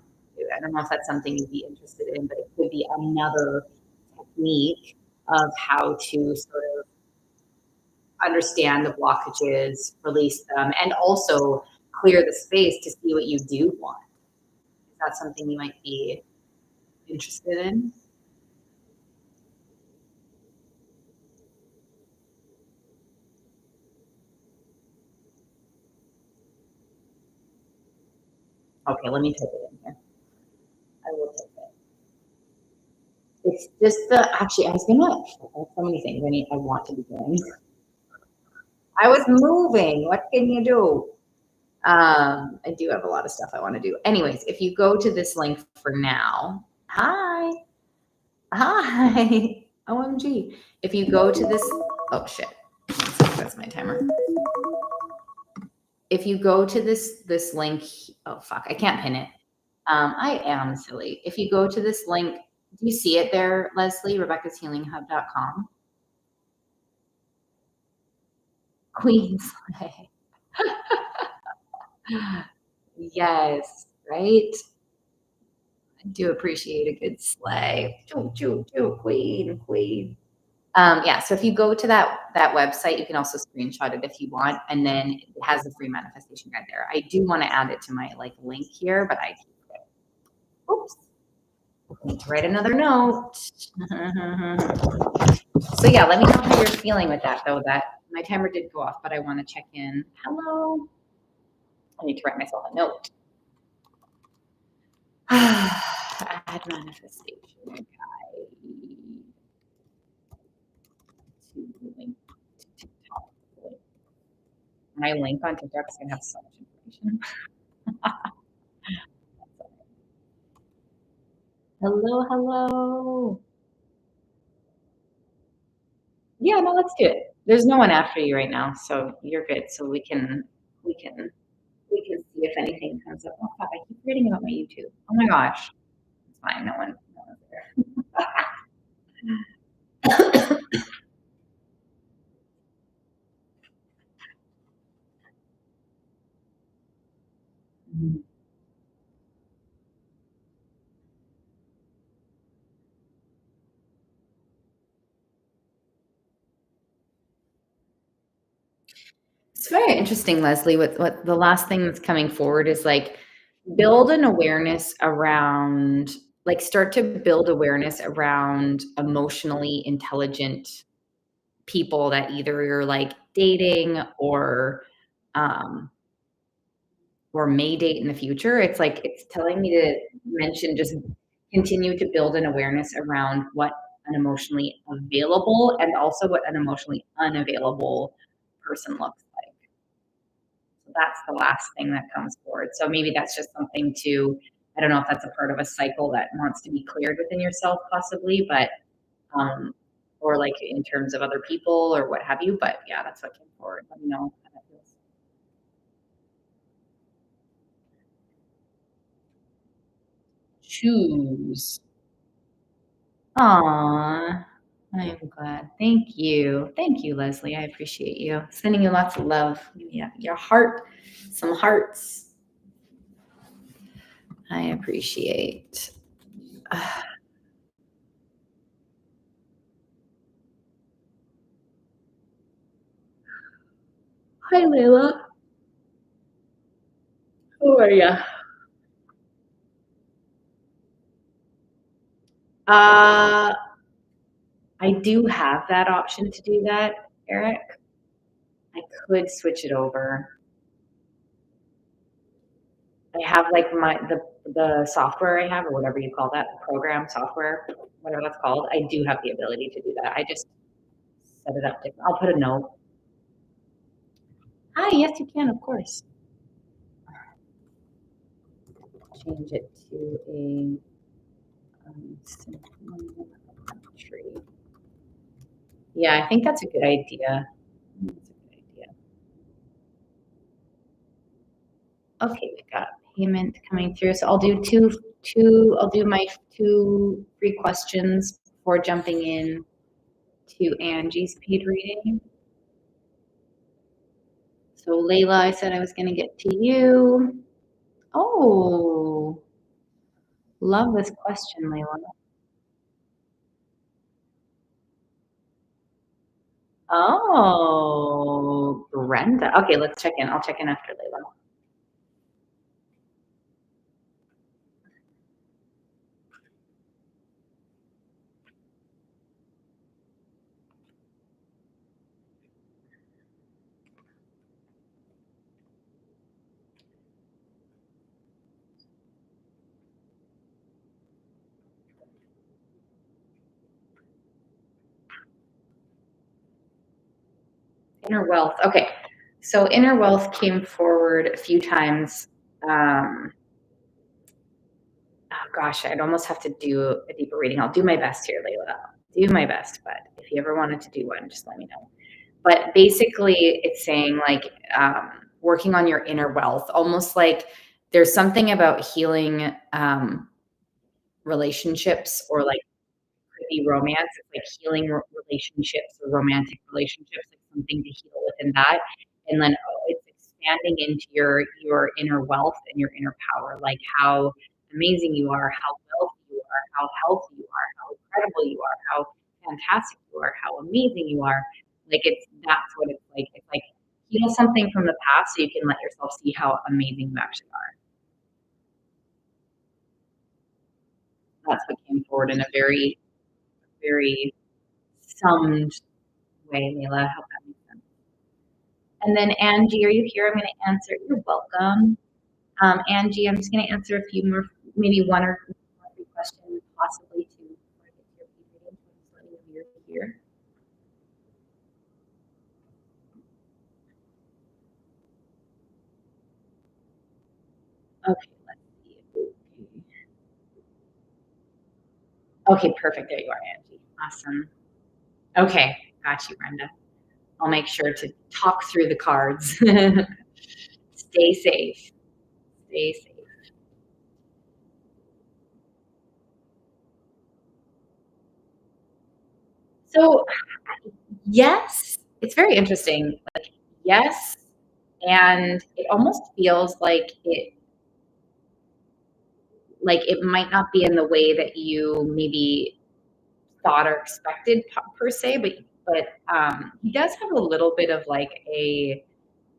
don't know if that's something you'd be interested in, but it could be another technique of how to sort of understand the blockages, release them, and also clear the space to see what you do want. Is that something you might be interested in? Okay, let me type it in here. I will type it. It's just actually, I was gonna, I have so many things I want to be doing. I was moving. What can you do? I do have a lot of stuff I want to do. Anyways, if you go to this link for now, hi, hi, OMG. If you go to this, oh shit, that's my timer. If you go to this link, oh fuck, I can't pin it. I am silly. If you go to this link, do you see it there, Leslie? Rebecca'sHealingHub.com. Queens. Yes, right? I do appreciate a good sleigh. Choo, choo, choo, queen, queen. Yeah, so if you go to that website, you can also screenshot it if you want, and then it has the free manifestation guide there. I do want to add it to my like link here, but I oops, I need to write another note. So yeah, let me know how you're feeling with that though. That my timer did go off, but I want to check in. Hello. I need to write myself a note. Add manifestation guide to link to TikTok. My link on TikTok is gonna have so much information. Hello, hello. Yeah, no, let's do it. There's no one after you right now, so you're good. So we can we can see if anything comes up. Oh fuck, I keep reading about my YouTube. Oh my gosh. It's fine. No one's there. It's very interesting, Leslie. What the last thing that's coming forward is like build an awareness around, like, start to build awareness around emotionally intelligent people that either you're like dating um, or may date in the future. It's like it's telling me to mention just continue to build an awareness around what an emotionally available and also what an emotionally unavailable person looks like. So that's the last thing that comes forward. So maybe that's just something to, I don't know if that's a part of a cycle that wants to be cleared within yourself, possibly, but um, or like in terms of other people or what have you. But yeah, that's what came forward. Let me know how that feels. Choose. Aw, I'm glad. Thank you. Thank you, Leslie. I appreciate you. Sending you lots of love. Yeah, your heart, some hearts. I appreciate. Hi, Layla. How are you? Uh, I do have that option to do that, Eric. I could switch it over. I have like the software I have or whatever you call that, program, software, whatever that's called. I do have the ability to do that. I just set it up different. I'll put a note. Hi, yes, you can, of course. Change it to a simple tree. Yeah, I think that's a good idea. That's a good idea. Okay, we got payment coming through. So I'll do I'll do my two free questions before jumping in to Angie's paid reading. So Layla, I said I was going to get to you. Oh, love this question, Layla. Oh, Brenda. Okay, let's check in. I'll check in after Layla. Inner wealth. Okay. So inner wealth came forward a few times. Um, oh gosh, I'd almost have to do a deeper reading. I'll do my best here, Layla. Do my best, but if you ever wanted to do one, just let me know. But basically, it's saying like working on your inner wealth, almost like there's something about healing relationships or like could be romance. It's like healing relationships or romantic relationships, like something to heal within that. And then it's expanding into your inner wealth and your inner power, like how amazing you are, how wealthy you are, how healthy you are, how incredible you are, how fantastic you are, how amazing you are. Like that's what it's like. It's like heal something from the past so you can let yourself see how amazing you actually are. That's what came forward in a very, very summed way, Layla. I hope that makes sense. And then Angie, are you here? I'm going to answer. You're welcome. Angie, I'm just going to answer a few more, maybe one or two more questions, possibly two before I get to your reading. Just letting you know you're here. Okay, let's see. Okay, perfect. There you are, Angie. Awesome. Okay, got you, Brenda. I'll make sure to talk through the cards. Stay safe. Stay safe. So, yes, it's very interesting. Like, yes, and it almost feels like it might not be in the way that you maybe thought or expected per se, but he does have a little bit of like a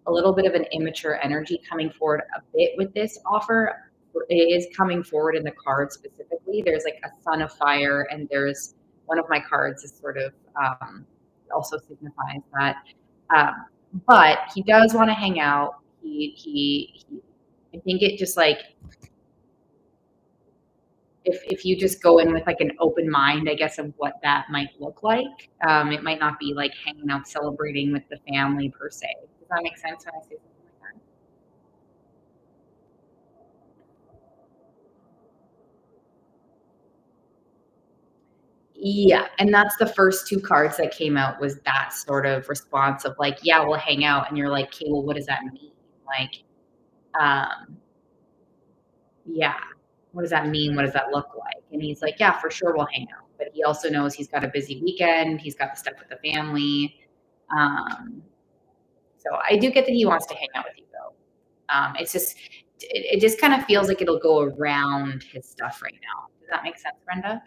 little bit of an immature energy coming forward a bit with this offer. It is coming forward in the card specifically. There's like a son of fire, and there's one of my cards is sort of also signifies that. Um, but he does want to hang out. I think it just like if you just go in with like an open mind, I guess, of what that might look like, it might not be like hanging out celebrating with the family per se. Does that make sense when I say something like that? Yeah, and that's the first 2 cards that came out was that sort of response of like, "Yeah, we'll hang out," and you're like, "Okay, well, what does that mean?" Like, um, yeah, what does that mean? What does that look like? And he's like, "Yeah, for sure, we'll hang out." But he also knows he's got a busy weekend, he's got the stuff with the family, um, so I do get that he wants to hang out with you, though. It's just it just kinda feels like it'll go around his stuff right now. Does that make sense, Brenda?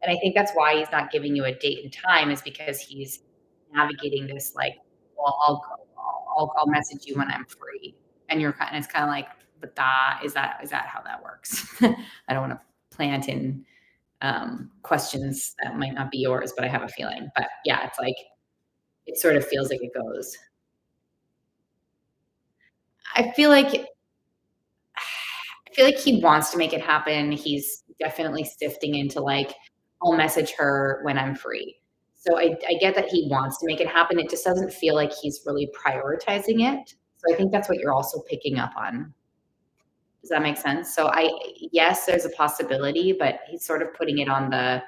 And I think that's why he's not giving you a date and time is because he's navigating this like, well, I'll message you when I'm free. And you're kind it's kind of like, but that is that how that works? I don't want to plant in questions that might not be yours, but I have a feeling. But yeah, it's like it sort of feels like it goes. I feel like I feel like he wants to make it happen. He's definitely sifting into like, I'll message her when I'm free. So I get that he wants to make it happen. It just doesn't feel like he's really prioritizing it. So I think that's what you're also picking up on. Does that make sense? So yes, there's a possibility, but he's sort of putting it on the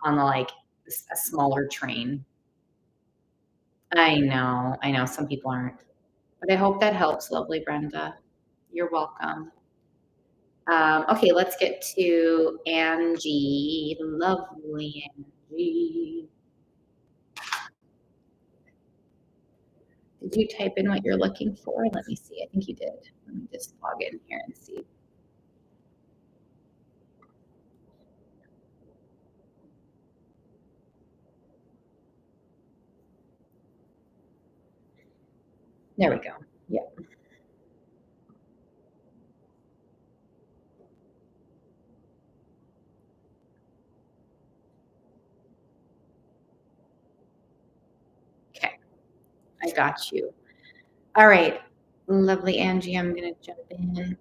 like a smaller train. I know some people aren't, but I hope that helps, lovely Brenda. You're welcome. Okay, let's get to Angie. Lovely Angie. Did you type in what you're looking for? Let me see. I think you did. Let me just log in here and see. There we go. Yeah. Okay. I got you. All right. Lovely Angie. I'm going to jump in. I'm going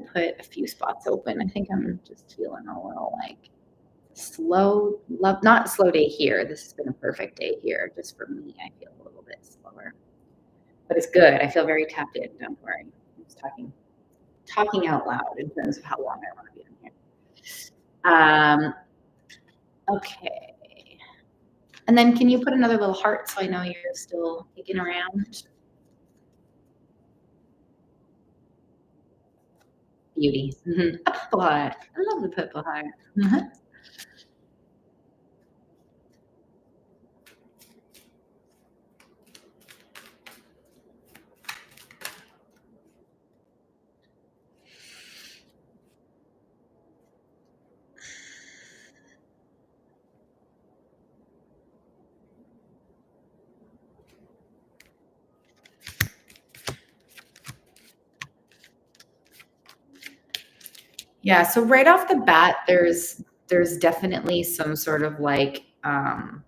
to put a few spots open. I think I'm just feeling a little like slow, love, not a slow day here. This has been a perfect day here. Just for me, I feel a little bit slower, but it's good. I feel very tapped in. Don't worry. I'm just talking out loud in terms of how long I want to be in here. Okay. And then can you put another little heart so I know you're still kicking around? Beauty. A purple heart. I love the purple heart. Yeah, so right off the bat, there's definitely some sort of like I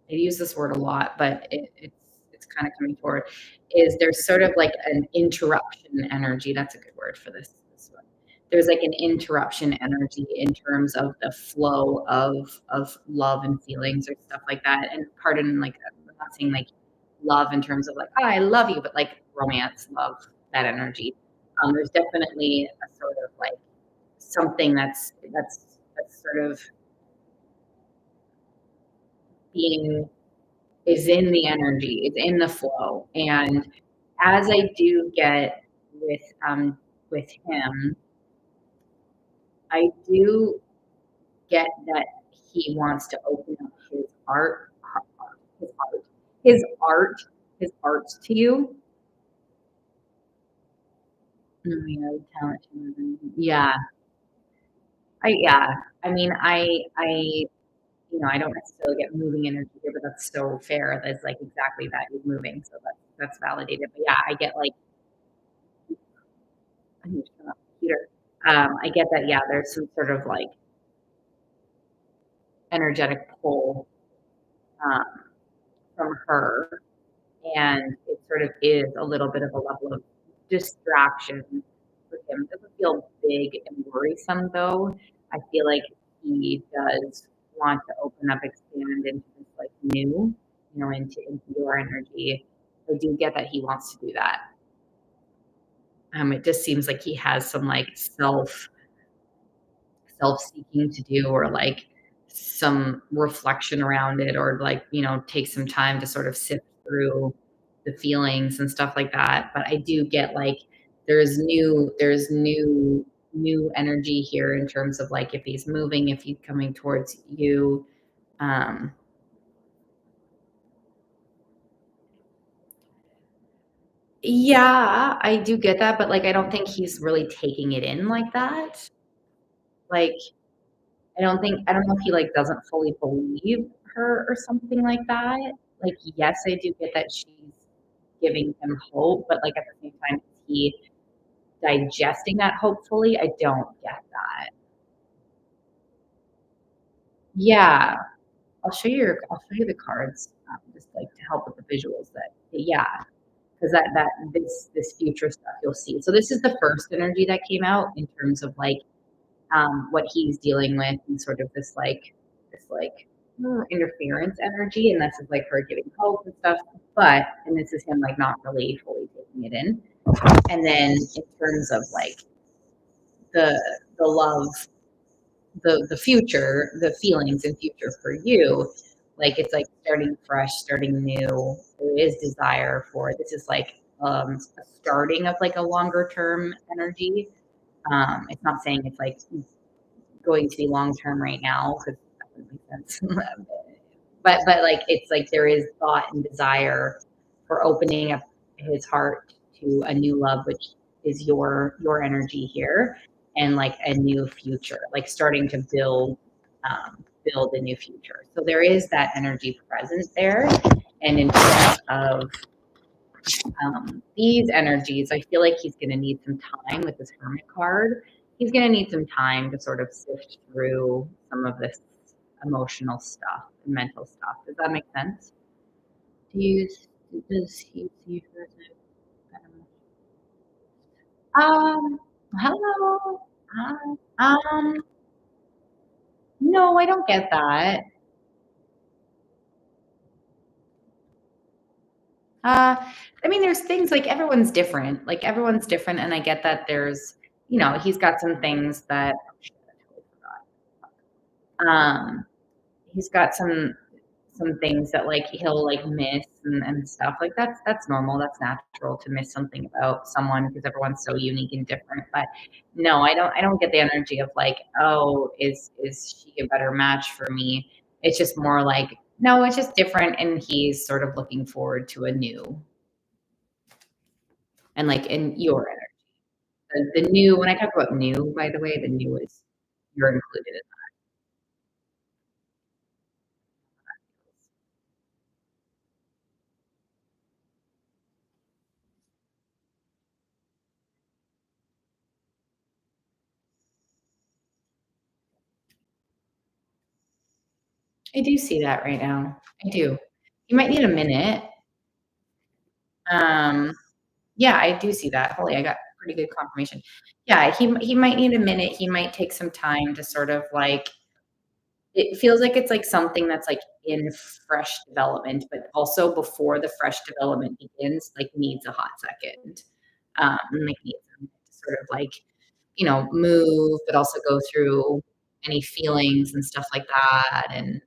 use this word a lot, but it's kind of coming forward. Is there's sort of like an interruption energy. That's a good word for this one. There's like an interruption energy in terms of the flow of love and feelings or stuff like that. And pardon, like I'm not saying like love in terms of like oh, I love you, but like romance, love, that energy. There's definitely a sort of like something that's sort of being is in the energy, it's in the flow. And as I do get with with him, I do get that he wants to open up his art, his art, his arts to you. Yeah, talent. Yeah, yeah. I mean, you know, I don't necessarily get moving energy here, but that's so fair. That's like exactly that he's moving, so that's validated. But yeah, I get like I need to turn off the computer. I get that. Yeah, there's some sort of like energetic pull um, from her, and it sort of is a little bit of a level of distraction for him. It doesn't feel big and worrisome though. I feel like he does want to open up, expand into this like new, you know, into your energy. I do get that he wants to do that. It just seems like he has some like self-seeking to do or like some reflection around it or like, take some time to sort of sift through the feelings and stuff like that. But I do get like there's new energy here in terms of like if he's moving, if he's coming towards you. Um yeah, I do get that, but like I don't think he's really taking it in like that. Like I don't know if he, like, doesn't fully believe her or something like that. Like, yes, I do get that she's giving him hope, but, like, at the same time, is he digesting that hopefully? I don't get that. Yeah, I'll show you the cards, just, like, to help with the visuals that yeah, because that this future stuff you'll see. So this is the first energy that came out in terms of, like, what he's dealing with and sort of this interference energy, and this is like her giving hope and stuff. And this is him like not really fully taking it in. And then in terms of like the the love, the future, the feelings and future for you, like it's like starting fresh, starting new. There is desire for this is like a starting of like a longer term energy. It's not saying it's like going to be long term right now because that doesn't make sense. But like it's like there is thought and desire for opening up his heart to a new love, which is your energy here, and like a new future, like starting to build a new future. So there is that energy present there, and in terms of these energies, I feel like he's going to need some time with this Hermit card. He's going to need some time to sort of sift through some of this emotional stuff and mental stuff. Does that make sense? Do you, does he see her as hello. Hi. No, I don't get that. Uh, I mean, there's things like everyone's different. Like everyone's different, and I get that he's got some things that oh, shit, I totally forgot. He's got some things that like he'll like miss and stuff. Like that's normal. That's natural to miss something about someone because everyone's so unique and different. But no, I don't get the energy of like, oh, is she a better match for me? It's just more like, no, it's just different and he's sort of looking forward to a new and like in your energy. The new when I talk about new, by the way, the new is you're included in that. I do see that right now. I do. You might need a minute. Um Yeah, I do see that. Holy, I got pretty good confirmation. Yeah, he might need a minute. He might take some time to sort of like it feels like it's like something that's like in fresh development, but also before the fresh development begins, like needs a hot second. Like needs a minute to sort of like, move, but also go through any feelings and stuff like that. And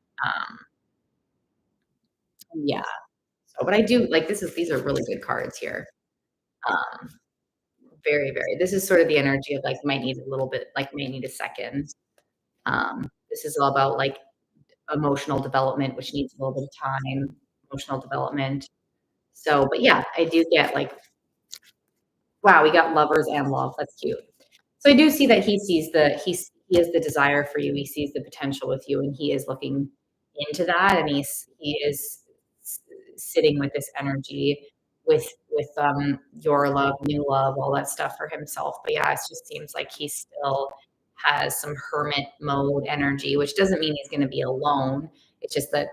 yeah. So, but I do like these are really good cards here. Um, Very, very. This is sort of the energy of, like, might need a little bit like, may need a second. This is all about, like, emotional development, which needs a little bit of time, emotional development. So, but yeah, I do get, like, wow, we got lovers and love, that's cute. So I do see that he has the desire for you, he sees the potential with you, and he is looking into that, and he is s sitting with this energy with your love, new love, all that stuff for himself. But yeah, it just seems like he still has some hermit mode energy, which doesn't mean he's gonna be alone. It's just that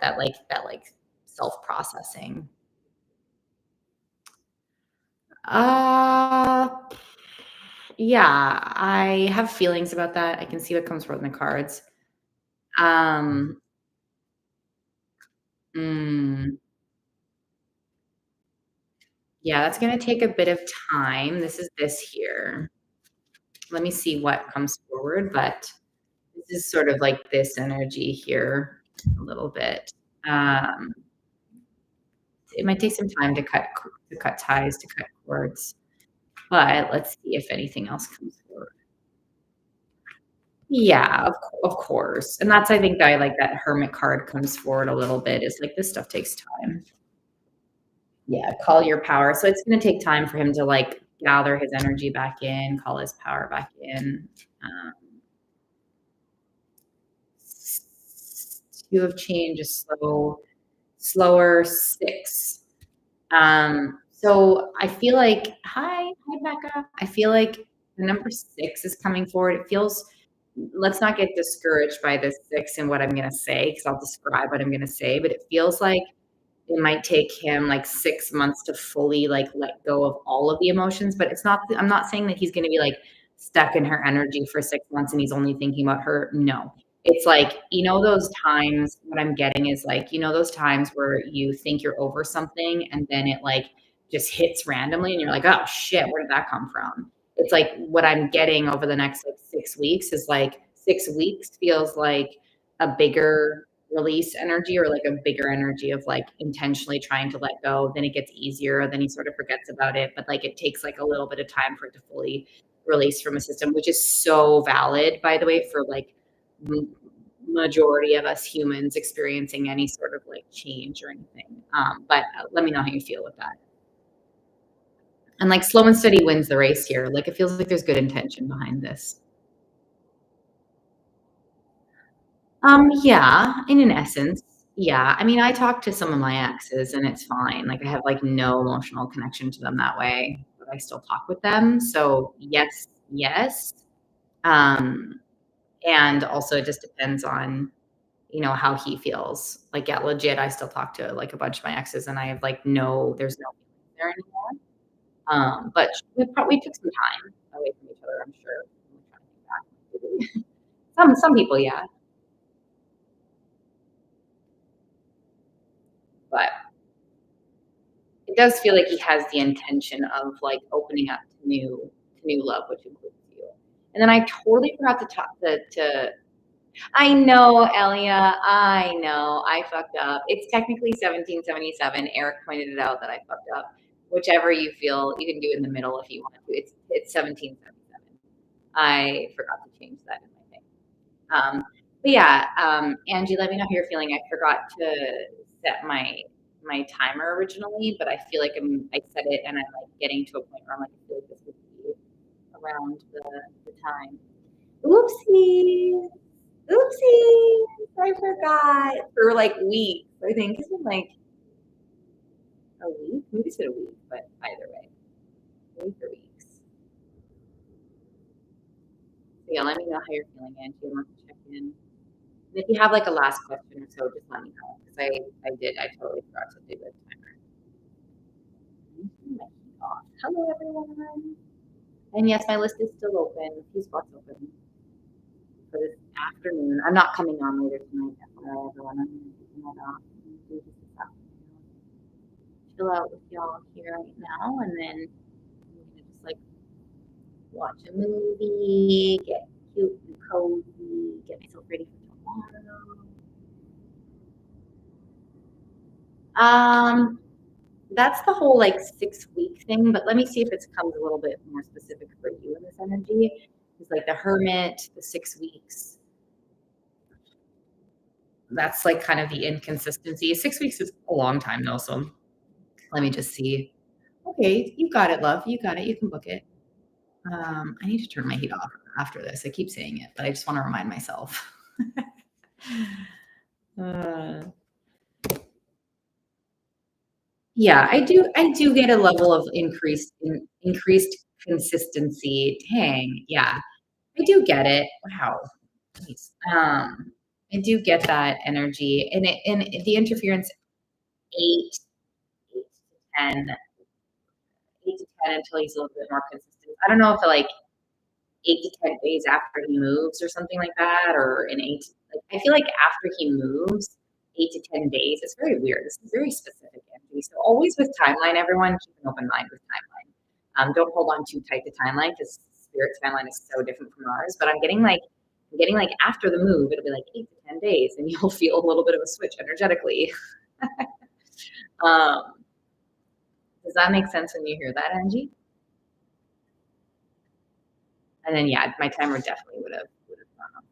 self-processing. Uh Yeah, I have feelings about that. I can see what comes from the cards. Um, mm, yeah, that's gonna take a bit of time. This is this here. Let me see what comes forward, but is sort of like this energy here a little bit. Um, it might take some time to cut ties, to cut cords, but let's see if anything else comes forward. Yeah, of course, and that's I think that I like that hermit card comes forward a little bit, is like, this stuff takes time. Yeah, call your power, so it's gonna take time for him to, like, gather his energy back in, call his power back in. Um, Two of change is slower 6. So I feel like hi, Becca. I feel like the number 6 is coming forward. It feels let's not get discouraged by this 6 and what I'm gonna say, because I'll describe what I'm gonna say, but it feels like it might take him like 6 months to fully like let go of all of the emotions, but it's not I'm not saying that he's gonna be like stuck in her energy for 6 months and he's only thinking about her. No. It's like, those times what I'm getting is like, those times where you think you're over something and then it like just hits randomly and you're like, "Oh shit, where did that come from?" It's like what I'm getting over the next like 6 weeks is like 6 weeks feels like a bigger release energy, or like a bigger energy of like intentionally trying to let go. Then it gets easier, then he sort of forgets about it, but like it takes like a little bit of time for it to fully release from a system, which is so valid, by the way, for like majority of us humans experiencing any sort of like change or anything. But let me know how you feel with that. And like slow and steady wins the race here. Like it feels like there's good intention behind this. Yeah, in an essence, yeah. I mean, I talk to some of my exes and it's fine. Like I have like no emotional connection to them that way, but I still talk with them. So yes, yes. Um, and also it just depends on, how he feels. Like, yeah, legit, I still talk to like a bunch of my exes and I have like there's no feelings there anymore. But we took some time away from each other, I'm sure. I'm trying to think back. Some people, yeah. But it does feel like he has the intention of, like, opening up to new love, which includes you. And then I totally forgot to talk to I know, Elia, I know, I fucked up. It's technically 1777. Eric pointed it out that I fucked up. Whichever you feel, you can do it in the middle if you want to. It's 1777. I forgot to change that in my thing. But yeah, Angie, let me know how you're feeling. I forgot to set my timer originally, but I feel like I set it and I'm like getting to a point where I'm like, I feel like this would be around the time. Oopsies. Oopsies. I forgot. For like weeks. I think it's been like a week. Maybe it's been a week, but either way. Maybe for weeks. So yeah, let me know how you're feeling, Angie. I want to check in. And if you have like a last question or so, just let me know. Because I totally forgot to do the timer. My heat off. Hello, everyone. And yes, my list is still open. A few spots open for this afternoon. I'm not coming on later tonight, FYI, everyone. I'm going to be taking that off and do this afternoon. Chill out with y'all here right now. And then I'm going to just like watch a movie, get cute and cozy, get myself ready for tomorrow. Um, that's the whole like 6 week thing, but let me see if it comes a little bit more specific for you in this energy. It's like the hermit, the 6 weeks. That's like kind of the inconsistency. 6 weeks is a long time though, so let me just see. Okay, you got it, love. You got it. You can book it. I need to turn my heat off after this. I keep saying it, but I just want to remind myself. uh, Yeah, I do get a level of increased consistency. Dang, yeah. I do get it. Wow. Jeez. I do get that energy, and the interference 8, 8 to 10, 8 to 10 until he's a little bit more consistent. I don't know if like 8 to 10 days after he moves or something like that, or in 8 like, I feel like after he moves, 8 to 10 days, it's very weird. This is very specific energy. So always with timeline, everyone, keep an open mind with timeline. Don't hold on too tight to timeline because spirit timeline is so different from ours. But I'm getting like getting like after the move, it'll be like 8 to 10 days, and you'll feel a little bit of a switch energetically. um, does that make sense when you hear that, Angie? And then yeah, my timer definitely would have gone off.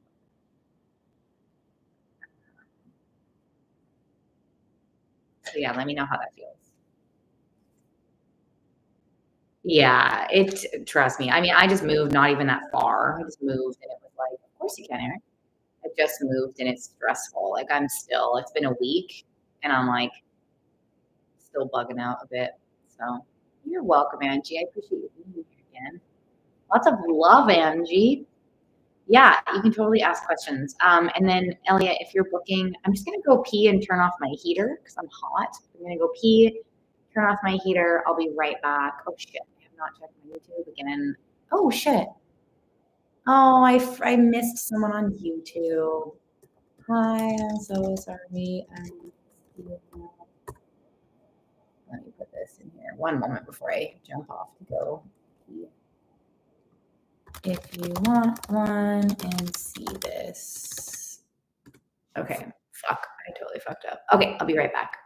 So yeah, let me know how that feels. Yeah, trust me. I mean, I just moved not even that far. I just moved and it was like, of course you can, Eric. I just moved and it's stressful. Like it's been a week and I'm like still bugging out a bit. So you're welcome, Angie. I appreciate you being here again. Lots of love, Angie. Yeah, you can totally ask questions. And then Elliot, if you're booking, I'm just gonna go pee and turn off my heater because I'm hot. I'm gonna go pee, turn off my heater. I'll be right back. Oh shit, I have not checked my YouTube again. Oh shit. Oh, I missed someone on YouTube. Hi, I'm so sorry. Let me put this in here. One moment before I jump off to go. If you want one and see this. Okay, fuck. I totally fucked up. Okay, I'll be right back.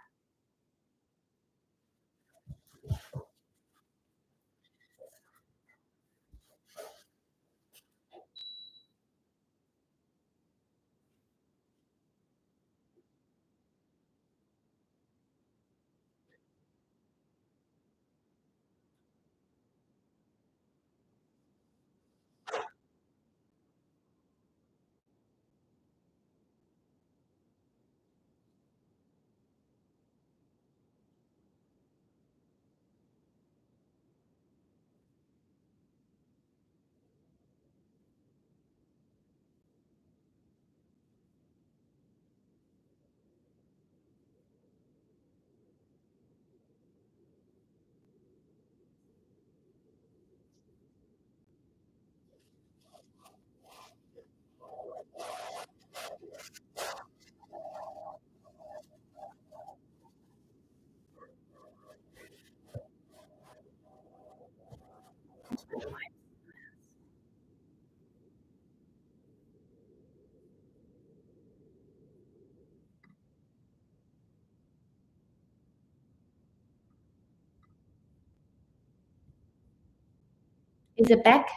Is it Beck?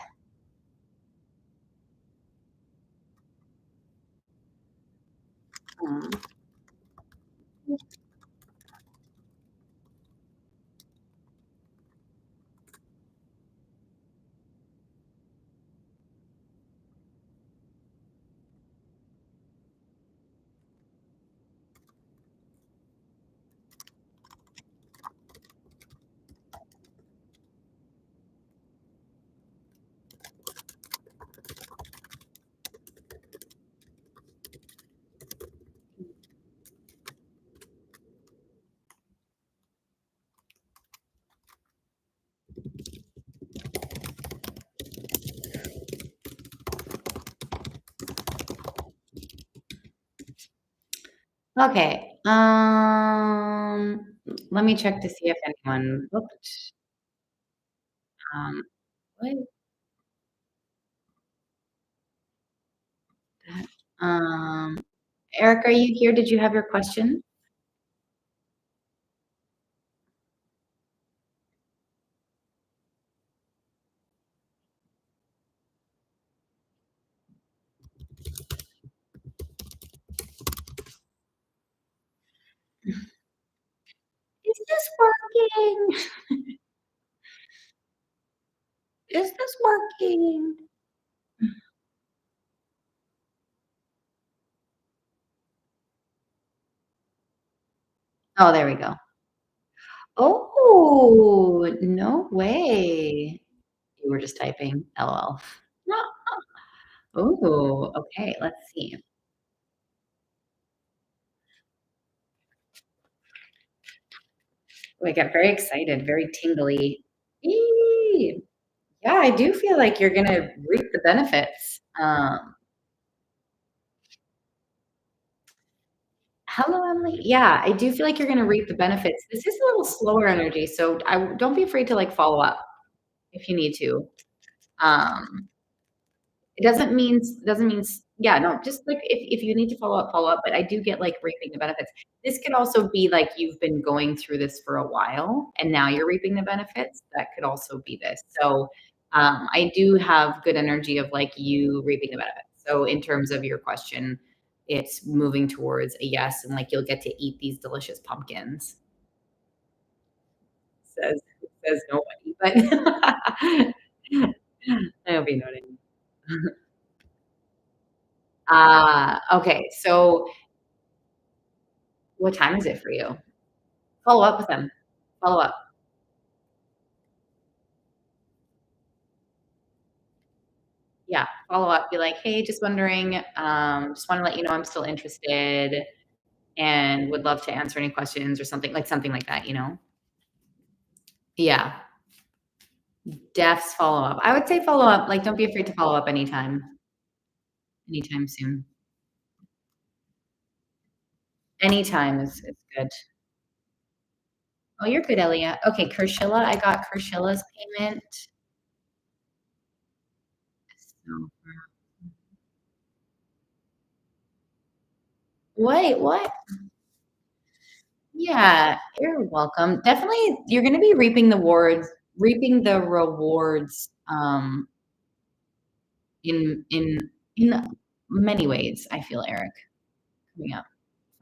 Hmm. Okay. Let me check to see if anyone booked. What? Um, Eric, are you here? Did you have your question? Is this working? Is this working? Oh, there we go. Oh, no way. You were just typing, LOL. Oh, okay, let's see. Oh, I get very excited, very tingly. Eee. Yeah, I do feel like you're gonna reap the benefits. Hello, Emily. Yeah, I do feel like you're gonna reap the benefits. This is a little slower energy, so don't be afraid to like follow up if you need to. Um, it doesn't mean Yeah, no, just like if you need to follow up, follow up. But I do get like reaping the benefits. This could also be like you've been going through this for a while and now you're reaping the benefits. That could also be this. So I do have good energy of like you reaping the benefits. So in terms of your question, it's moving towards a yes, and like you'll get to eat these delicious pumpkins. Says nobody, but I hope you know what I mean. Okay. So what time is it for you? Follow up with them. Follow up. Yeah, follow up. Be like, "Hey, just wondering, just wanna let you know I'm still interested and would love to answer any questions," or something like that, you know? Yeah. Defs follow up. I would say follow up, like, don't be afraid to follow up anytime soon. Anytime is good. Oh, you're good, Elia. Okay, Kershilla, I got Kershilla's payment. So wait, what? Yeah, you're welcome. Definitely, you're gonna be reaping the rewards, in many ways, I feel, Eric, coming up.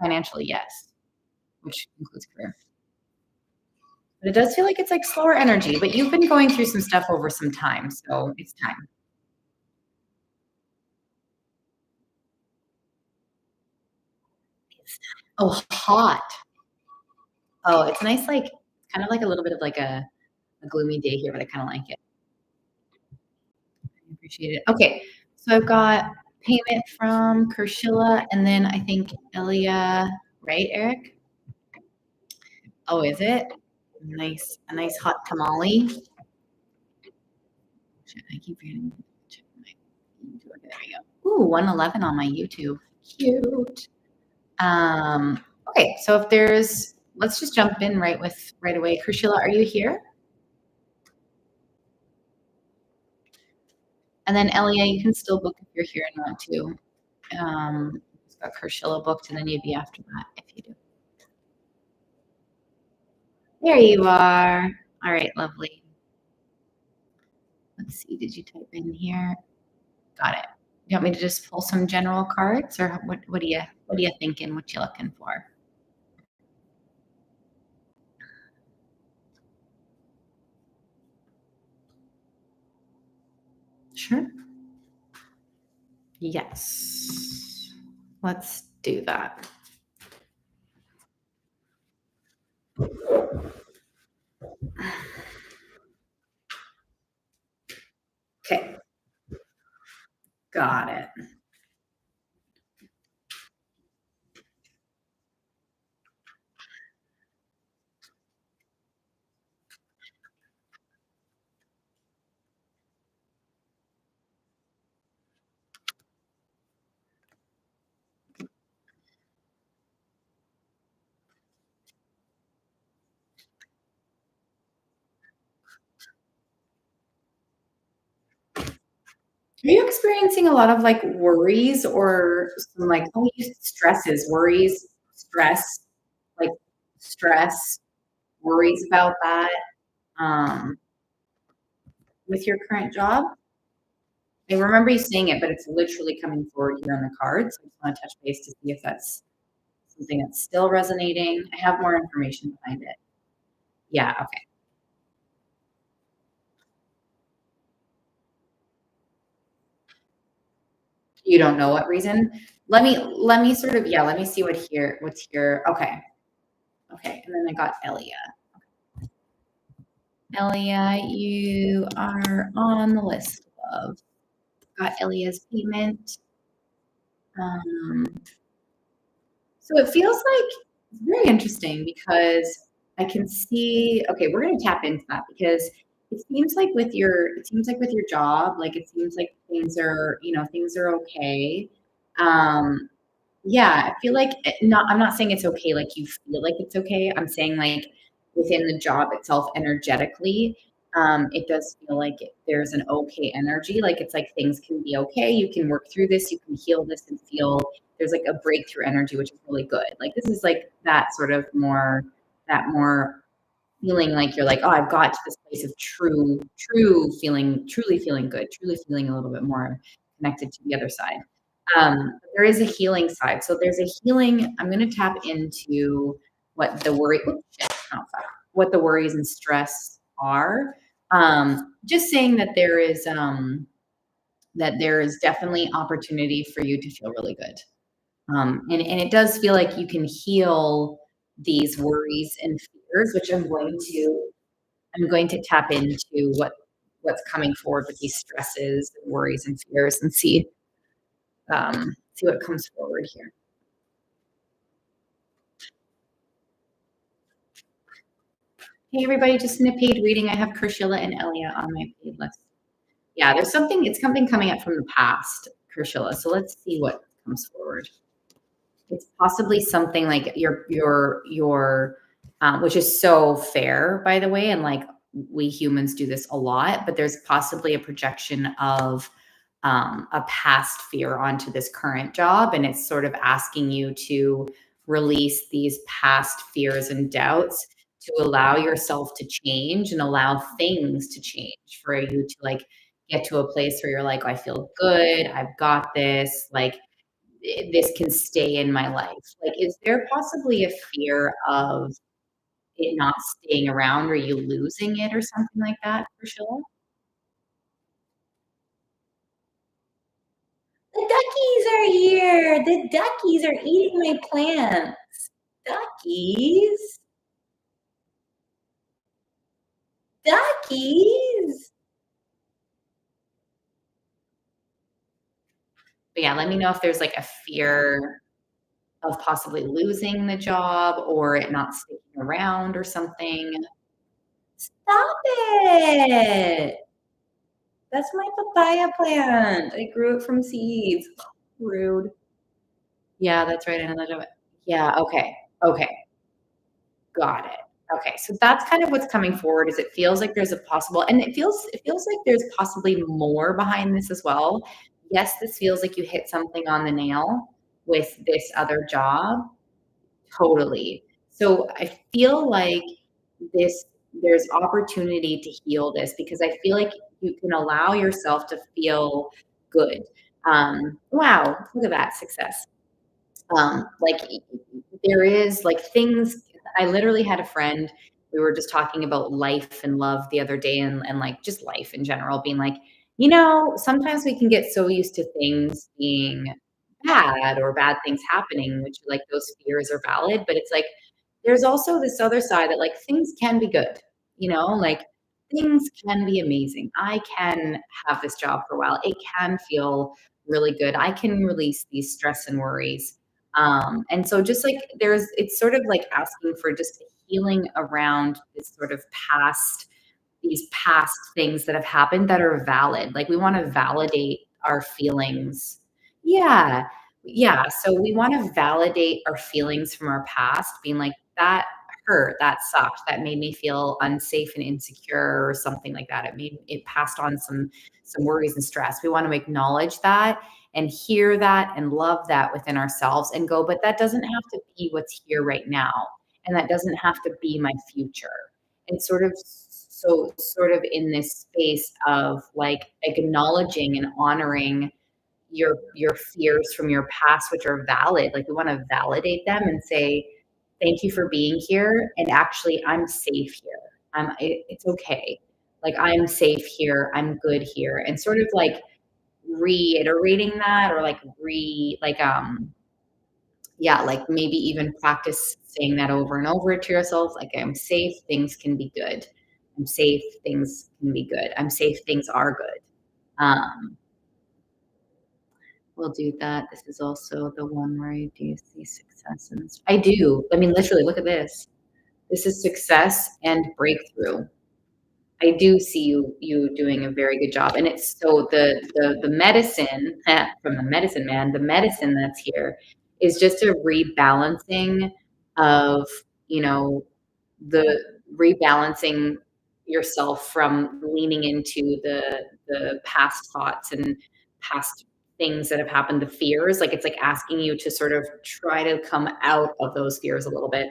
Financially, yes, which includes career. But it does feel like it's, like, slower energy, but you've been going through some stuff over some time, so it's time. It's Oh, hot. Oh, it's nice, like, kind of like a little bit of, like, a gloomy day here, but I kinda like it. I appreciate it. Okay, so I've got payment from Kershilla, and then I think Elia, right, Eric? Oh, is it? A nice hot tamale. Shit, I keep forgetting to check my YouTube. Okay, there we go. Ooh, 111 on my YouTube. Cute. Okay, so if there's let's just jump in right away. Kershilla, are you here? And then Elia, you can still book if you're here and want to. Just got Kershilla booked, and then you'd be after that if you do. There you are. All right, lovely. Let's see. Did you type in here? Got it. You want me to just pull some general cards, or what are you thinking? What you looking for? Sure. Yes. Let's do that. Okay. Got it. Are you experiencing a lot of like worries or some like, oh, you stresses, worries, stress, like stress, worries about that um, with your current job? I remember you saying it, but it's literally coming forward here on the cards. I just want to touch base to see if that's something that's still resonating. I have more information behind it. Yeah, okay. You don't know what reason? Let me sort of yeah, let me see what's here. Okay. Okay. And then I got Elia. Elia, you are on the list of got Elia's payment. Um, so it feels like it's very interesting because I can see okay, we're gonna tap into that because it seems like with your job, like it seems like things are okay. Um, Yeah, I feel like I'm not saying it's okay like you feel like it's okay. I'm saying like within the job itself energetically, It does feel like there's an okay energy, like, it's like things can be okay, you can work through this, you can heal this and feel there's, like, a breakthrough energy, which is really good. Like, this is, like, that more feeling like you're like, "Oh, I've got to this place of true feeling truly feeling good, truly feeling a little bit more connected to the other side." There is a healing side. So there's a healing I'm gonna tap into what the worry oops, shit, oh, fuck, what the worries and stress are. Just saying that there is definitely opportunity for you to feel really good. And it does feel like you can heal these worries and fears, which I'm going to tap into what's coming forward with these stresses and worries and fears and see what comes forward here. Hey everybody, just in a paid reading, I have Kershilla and Elia on my paid list. Yeah, it's something coming up from the past, Kershilla. So let's see what comes forward. It's possibly something like which is so fair, by the way, and like we humans do this a lot, but there's possibly a projection of a past fear onto this current job, and it's sort of asking you to release these past fears and doubts to allow yourself to change and allow things to change for you to like get to a place where you're like, oh, I feel good, I've got this, like this can stay in my life. Like, is there possibly a fear of it not staying around or you losing it or something like that for sure? The duckies are here. The duckies are eating my plants. Duckies. Duckies. But yeah, let me know if there's like a fear of possibly losing the job or it not sticking around or something. Stop it. That's my papaya plant. I grew it from seeds. Rude. Yeah, that's right. I know that job. Yeah, okay. Okay. Got it. Okay, so that's kind of what's coming forward is it feels like there's a possible and it feels like there's possibly more behind this as well. Yes, this feels like you hit something on the nail with this other job. Totally. So I feel like this there's opportunity to heal this because I feel like you can allow yourself to feel good. Wow, look at that success. Like there is like things I literally had a friend, we were just talking about life and love the other day and like just life in general, being like, sometimes we can get so used to things being bad or bad things happening, which like those fears are valid. But it's like there's also this other side that like things can be good, like things can be amazing. I can have this job for a while. It can feel really good. I can release these stress and worries and so just like it's sort of like asking for just healing around this sort of these past things that have happened that are valid. Like we want to validate our feelings. Yeah. Yeah. So we want to validate our feelings from our past, being like, that hurt, that sucked, that made me feel unsafe and insecure or something like that. It passed on some worries and stress. We want to acknowledge that and hear that and love that within ourselves and go, but that doesn't have to be what's here right now. And that doesn't have to be my future. And sort of in this space of like acknowledging and honoring your fears from your past, which are valid. Like we want to validate them and say, thank you for being here. And actually, I'm safe here. It's okay. Like I'm safe here. I'm good here. And sort of like reiterating that or like yeah, like maybe even practice saying that over and over to yourself. Like I'm safe, things can be good. I'm safe, things can be good. I'm safe, things are good. Um, we'll do that. This is also the one where I do see success and I do. I mean, literally, look at this. This is success and breakthrough. I do see you doing a very good job, and it's so the medicine from the medicine man, the medicine that's here is just a rebalancing of, you know, the rebalancing yourself from leaning into the past thoughts and past things that have happened, the fears. Like it's like asking you to sort of try to come out of those fears a little bit,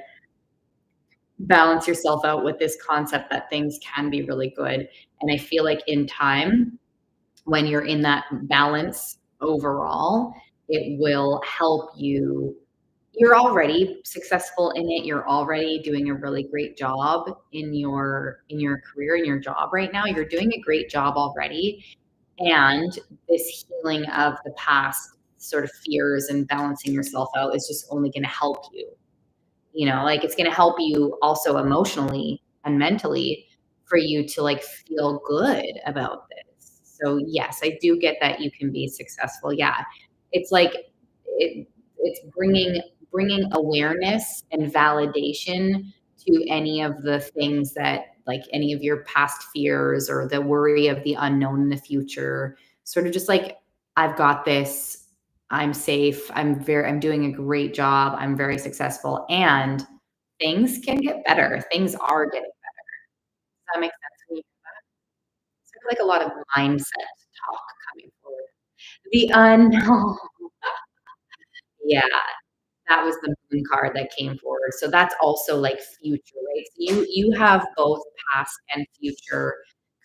balance yourself out with this concept that things can be really good. And I feel like in time, when you're in that balance overall, it will help you. You're already successful in it. You're already doing a really great job in your career, in your job right now. You're doing a great job already. And this healing of the past sort of fears and balancing yourself out is just only going to help you. Like it's going to help you also emotionally and mentally for you to like feel good about this. So yes, I do get that you can be successful. Yeah. It's like it's bringing awareness and validation to any of the things that like any of your past fears or the worry of the unknown in the future. Sort of just like, I've got this. I'm safe. I'm doing a great job. I'm very successful, and things can get better. Things are getting better. Does that make sense? Sort of like a lot of mindset talk coming forward. The unknown. Yeah, that was the moon card that came forward. So that's also like future, right? So you have both past and future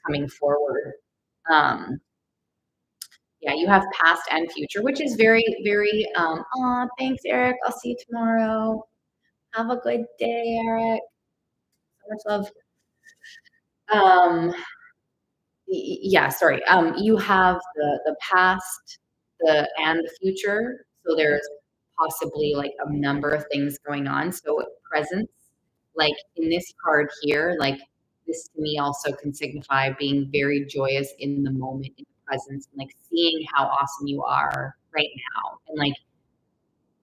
coming forward. Um, yeah, you have past and future, which is very, very, aw, thanks, Eric. I'll see you tomorrow. Have a good day, Eric. So much love. Um, yeah, sorry. You have the past, the and the future. So there's possibly like a number of things going on. So presence, like in this card here, like this to me also can signify being very joyous in the moment, in the presence, and like seeing how awesome you are right now, and like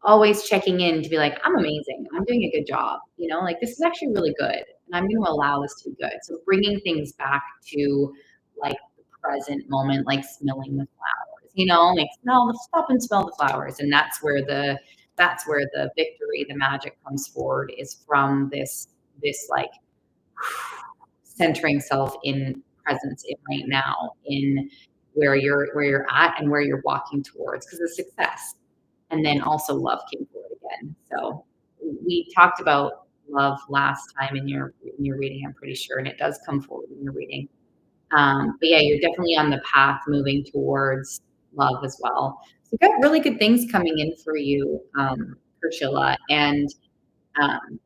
always checking in to be like, I'm amazing. I'm doing a good job. Like this is actually really good. And I'm going to allow this to be good. So bringing things back to like the present moment, like smelling the flowers, like stop and smell the flowers. And that's where the victory, the magic comes forward, is from this like centering self in presence in right now, in where you're at and where you're walking towards, because of success. And then also love came forward again. So we talked about love last time in your reading, I'm pretty sure, and it does come forward in your reading. But yeah, you're definitely on the path moving towards love as well. So you've got really good things coming in for you, Priscilla. And um,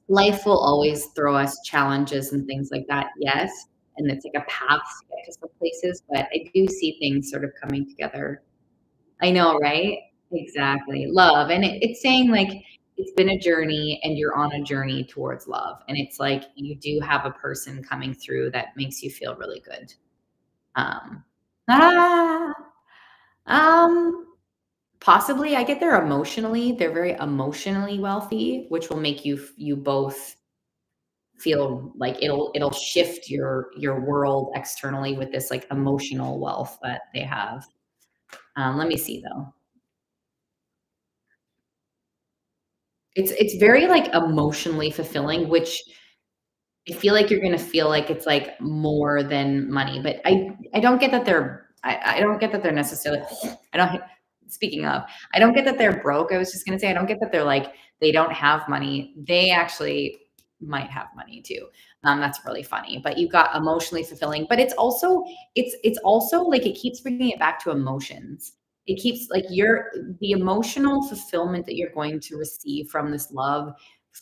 life will always throw us challenges and things like that. Yes. And it's like a path to get to some places, but I do see things sort of coming together. I know, right? Exactly. Love. And it's saying like it's been a journey and you're on a journey towards love. And it's like you do have a person coming through that makes you feel really good. Um, ah, um, possibly I get there emotionally. They're very emotionally wealthy, which will make you both feel like it'll shift your world externally with this like emotional wealth that they have. Let me see though. It's very, like, emotionally fulfilling, which I feel like you're gonna feel like it's, like, more than money, but I don't get that I don't get that they're necessarily I don't speaking of, I don't get that they're broke. I was just gonna say, I don't get that they're, like, they don't have money. They actually might have money too. That's really funny, but you got emotionally fulfilling, but it's also, like, it keeps bringing it back to emotions. It keeps like the emotional fulfillment that you're going to receive from this love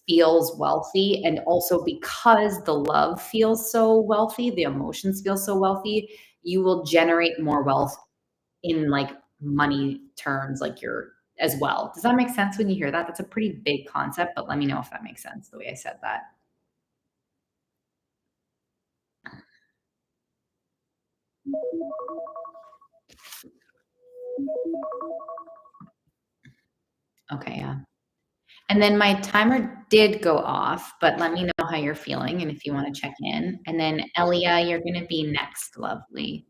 feels wealthy, and also because the love feels so wealthy, the emotions feel so wealthy, you will generate more wealth in like money terms, like you're as well. Does that make sense when you hear that? That's a pretty big concept, but let me know if that makes sense the way I said that. Okay, yeah. And then my timer did go off, but let me know how you're feeling and if you want to check in. And then Elia, you're going to be next, lovely.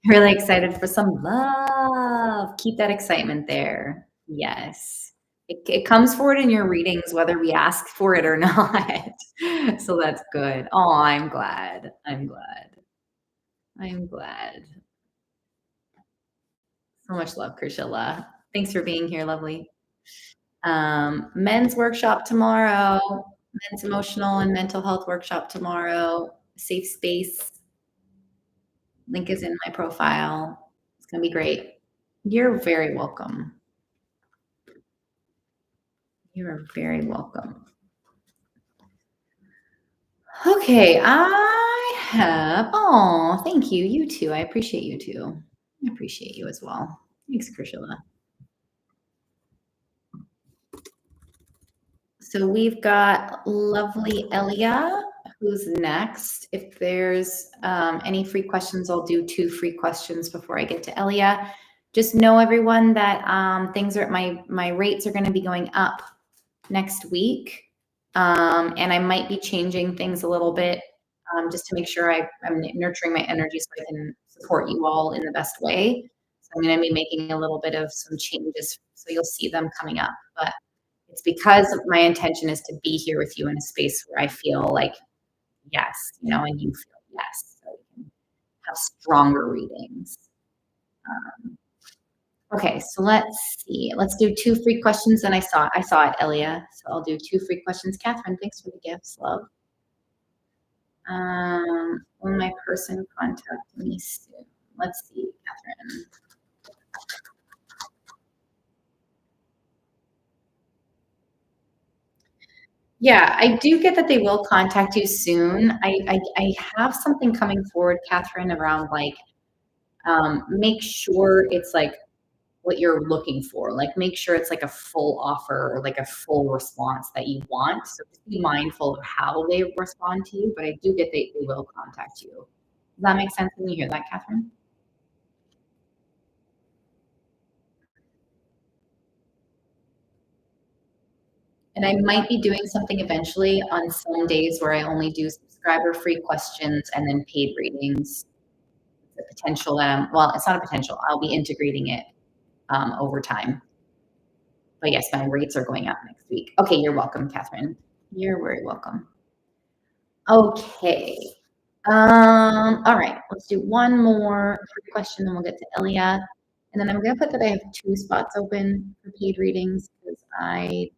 Really excited for some love. Keep that excitement there. Yes. It comes forward in your readings whether we ask for it or not. So that's good. Oh, I'm glad. I'm glad. I'm glad. So much love, Krishilla. Thanks for being here, lovely. Men's workshop tomorrow, men's emotional and mental health workshop tomorrow, safe space. Link is in my profile. It's gonna be great. You're very welcome. You are very welcome. Okay, oh, thank you. You too. I appreciate you too. I appreciate you as well. Thanks, Krishila. So we've got lovely Elia, who's next. If there's any free questions, I'll do 2 free questions before I get to Elia. Just know, everyone, that things are my rates are going to be going up next week, and I might be changing things a little bit just to make sure I'm nurturing my energy so I can support you all in the best way. So I'm going to be making a little bit of some changes, so you'll see them coming up, but it's because my intention is to be here with you in a space where I feel like yes, and you feel yes, so we can have stronger readings. Okay, so let's see. Let's do 2 free questions. And I saw it, Elia. So I'll do 2 free questions. Catherine, thanks for the gifts, love. Will my person contact me soon? Let's see, Catherine. Yeah, I do get that they will contact you soon. I have something coming forward, Catherine, around like make sure it's like what you're looking for. Like make sure it's like a full offer or like a full response that you want. So just be mindful of how they respond to you. But I do get they will contact you. Does that make sense when you hear that, Catherine? And I might be doing something eventually on some days where I only do subscriber free questions and then paid readings. The potential that well, it's not a potential. I'll be integrating it over time. But yes, my rates are going up next week. Okay, you're welcome, Catherine. You're very welcome. Okay. All right, let's do one more question, then we'll get to Elia. And then I'm gonna put that I have 2 spots open for paid readings because I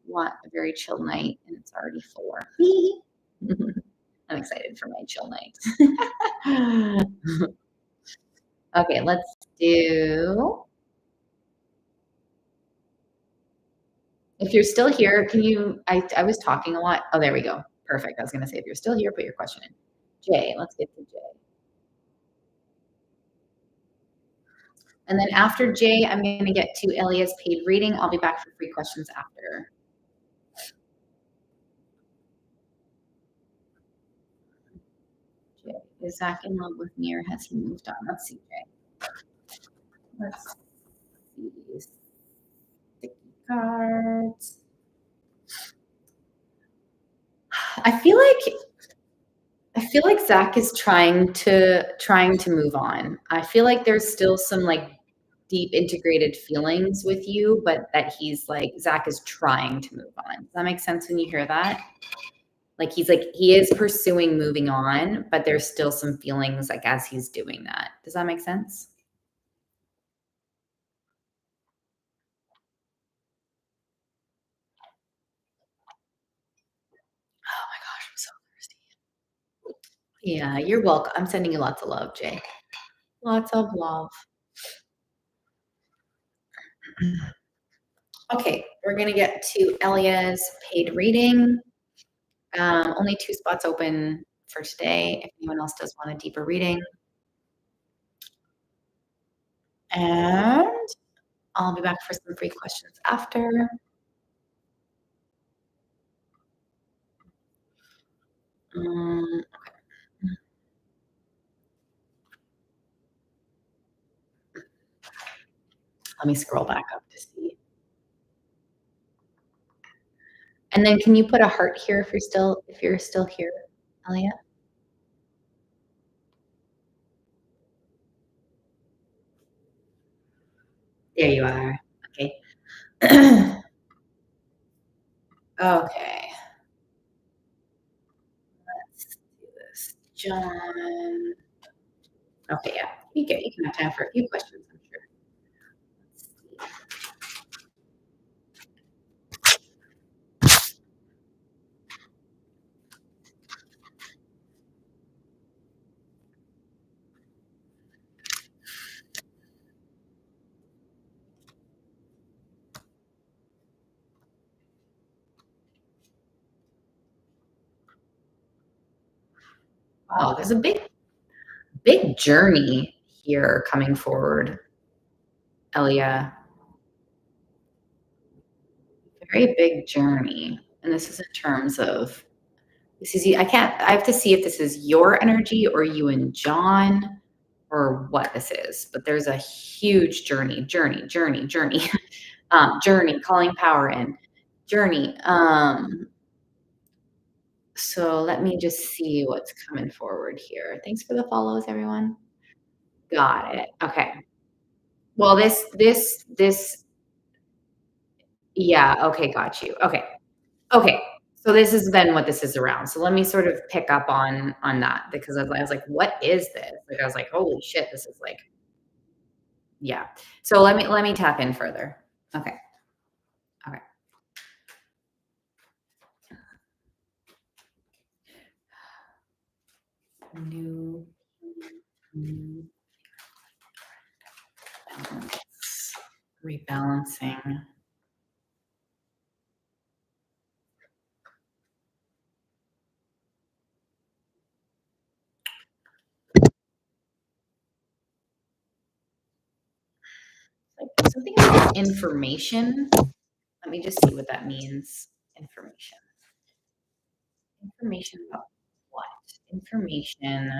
want a very chill night and it's already 4. I'm excited for my chill night. Okay, let's do if you're still here, can you I was talking a lot. Oh, there we go. Perfect. I was gonna say if you're still here, put your question in. Jay, let's get to Jay. And then after Jay, I'm gonna get to Elia's paid reading. I'll be back for free questions after. Jay, is Zach in love with me or has he moved on? Let's see, Jay. Let's see. Sticky cards. I feel like Zach is trying to move on. I feel like there's still some like deep integrated feelings with you, but that he's like Zach is trying to move on. Does that make sense when you hear that? Like he is pursuing moving on, but there's still some feelings like as he's doing that. Does that make sense? Oh my gosh, I'm so thirsty. Yeah, you're welcome. I'm sending you lots of love, Jay. Lots of love. Okay, we're gonna get to Elia's paid reading. Only 2 spots open for today. If anyone else does want a deeper reading. And I'll be back for some free questions after. Okay. Let me scroll back up to see. And then can you put a heart here if you're still here, Elia? There you are. Okay. Okay, let's do this. John. Okay, yeah, you can have time for a few questions, I'm sure. Let's see. Wow, there's a big journey here coming forward, Elia. Very big journey. And this is in terms of this is I have to see if this is your energy or you and John or what this is. But there's a huge journey. Journey, calling power in. Journey. So let me just see what's coming forward here. Thanks for the follows, everyone. Got it. Okay. Well, this yeah, okay, got you. Okay. Okay. So this is then what this is around. So let me sort of pick up on that because I was like, what is this? Like I was like, holy shit, this is like, yeah. So let me tap in further. Okay. Okay. New, new balance, rebalancing. Like something about information. Let me just see what that means. Information. Information about what? Information.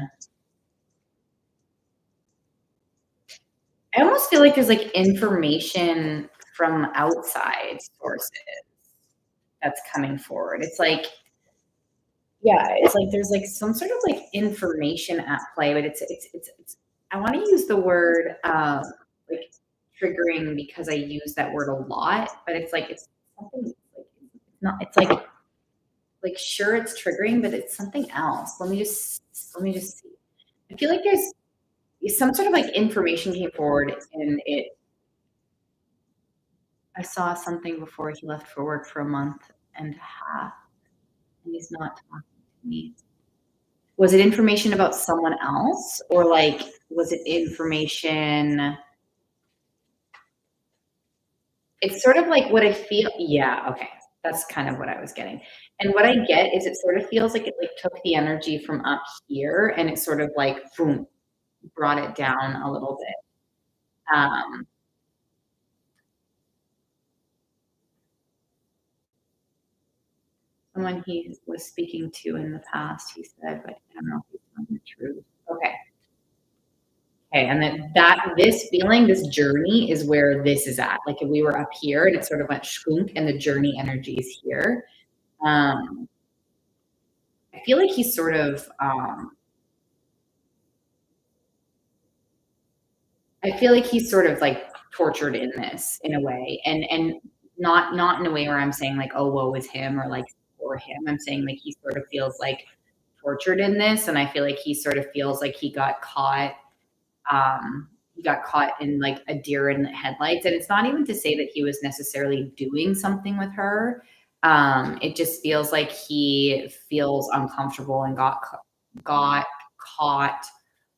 I almost feel like there's like information from outside sources that's coming forward. It's like, yeah, it's like there's like some sort of like information at play, but it's I want to use the word like triggering because I use that word a lot, but it's like it's something like it's not it's like sure it's triggering, but it's something else. Let me just see. I feel like there's some sort of like information came forward and it I saw something before he left for work for a month and a half, and he's not talking to me. Was it information about someone else, or like was it information? It's sort of like what I feel. Yeah, okay, that's kind of what I was getting. And what I get is it sort of feels like it like took the energy from up here and it sort of like boom brought it down a little bit. Um, Someone he was speaking to in the past, he said, but I don't know if he's telling the truth. Okay. Okay, and then this feeling, this journey is where this is at. Like if we were up here and it sort of went shkunk and the journey energy is here. Um, I feel like he's sort of I feel like he's sort of like tortured in this in a way. And not in a way where I'm saying like, oh, woe is him or like for him. I'm saying like he sort of feels like tortured in this. And I feel like he sort of feels like he got caught in like a deer in the headlights. And it's not even to say that he was necessarily doing something with her. It just feels like he feels uncomfortable and got caught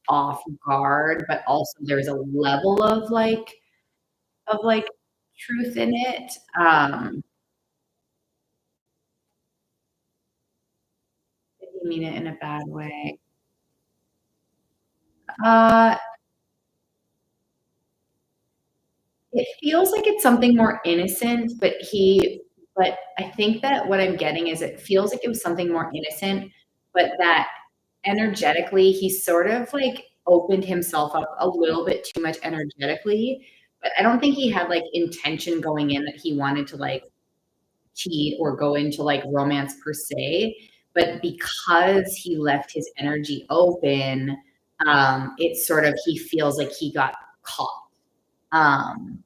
off guard, but also there's a level of like truth in it. Didn't mean it in a bad way. Uh, it feels like it's something more innocent, but I think that what I'm getting is it feels like it was something more innocent, but that energetically, he sort of like opened himself up a little bit too much energetically. But I don't think he had like intention going in that he wanted to like cheat or go into like romance per se. But because he left his energy open, it's sort of he feels like he got caught. Um,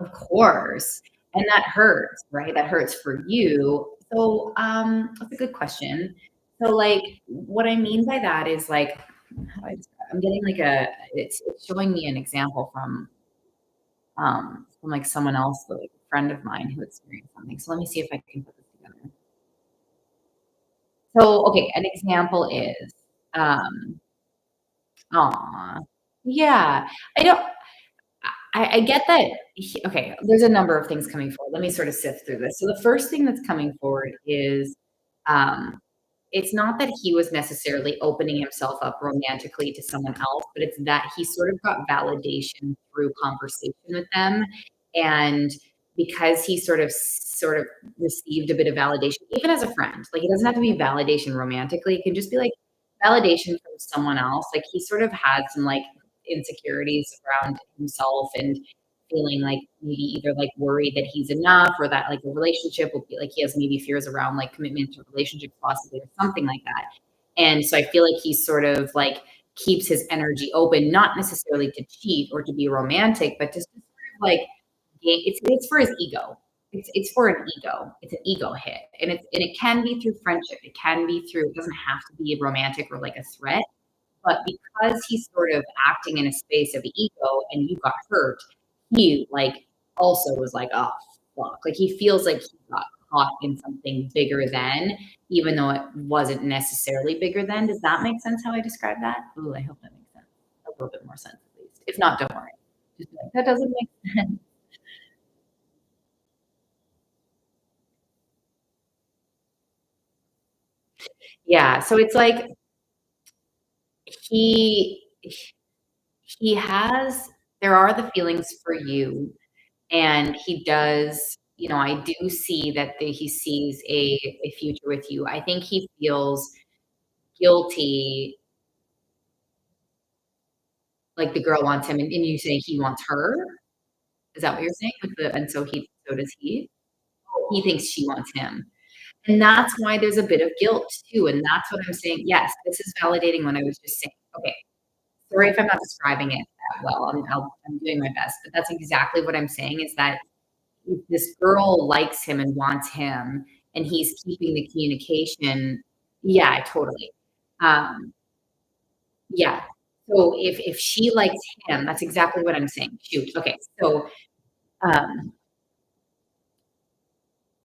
Of course. And that hurts, right? That hurts for you. So, that's a good question. So, like, what I mean by that is like, how do I describe I'm getting like it's showing me an example from like someone else, like a friend of mine who experienced something. So let me see if I can put this together. So, okay, an example is, um, aw, yeah, I don't I get that he okay, there's a number of things coming forward. Let me sort of sift through this. So the first thing that's coming forward is, um, it's not that he was necessarily opening himself up romantically to someone else, but it's that he sort of got validation through conversation with them, and because he sort of received a bit of validation, even as a friend, like, it doesn't have to be validation romantically, it can just be, like, validation from someone else, like, he sort of had some, like, insecurities around himself and feeling like maybe either like worried that he's enough or that like a relationship will be like he has maybe fears around like commitment to relationships possibly or something like that. And so I feel like he sort of like keeps his energy open, not necessarily to cheat or to be romantic, but just to sort of like it's for his ego. It's for an ego. It's an ego hit. And it can be through friendship. It can be through it doesn't have to be romantic or like a threat but because he's sort of acting in a space of ego and you got hurt, he, like, also was like, "Oh, fuck." Like, he feels like he got caught in something bigger than, even though it wasn't necessarily bigger than. Does that make sense how I describe that? Ooh, I hope that makes sense. A little bit more sense at least. If not, don't worry. Just be like, "That doesn't make sense." Yeah, so it's like he he has there are the feelings for you, and he does I do see that he sees a future with you. I think he feels guilty, like the girl wants him, and you say he wants her? Is that what you're saying? With the and so does he? He thinks she wants him. And that's why there's a bit of guilt too, and that's what I'm saying. Yes, this is validating what I was just saying. Okay, sorry if I'm not describing it that well. I'm doing my best, but that's exactly what I'm saying is that if this girl likes him and wants him, and he's keeping the communication. Yeah, totally. Um, yeah. So if she likes him, that's exactly what I'm saying. Shoot. Okay. So, um,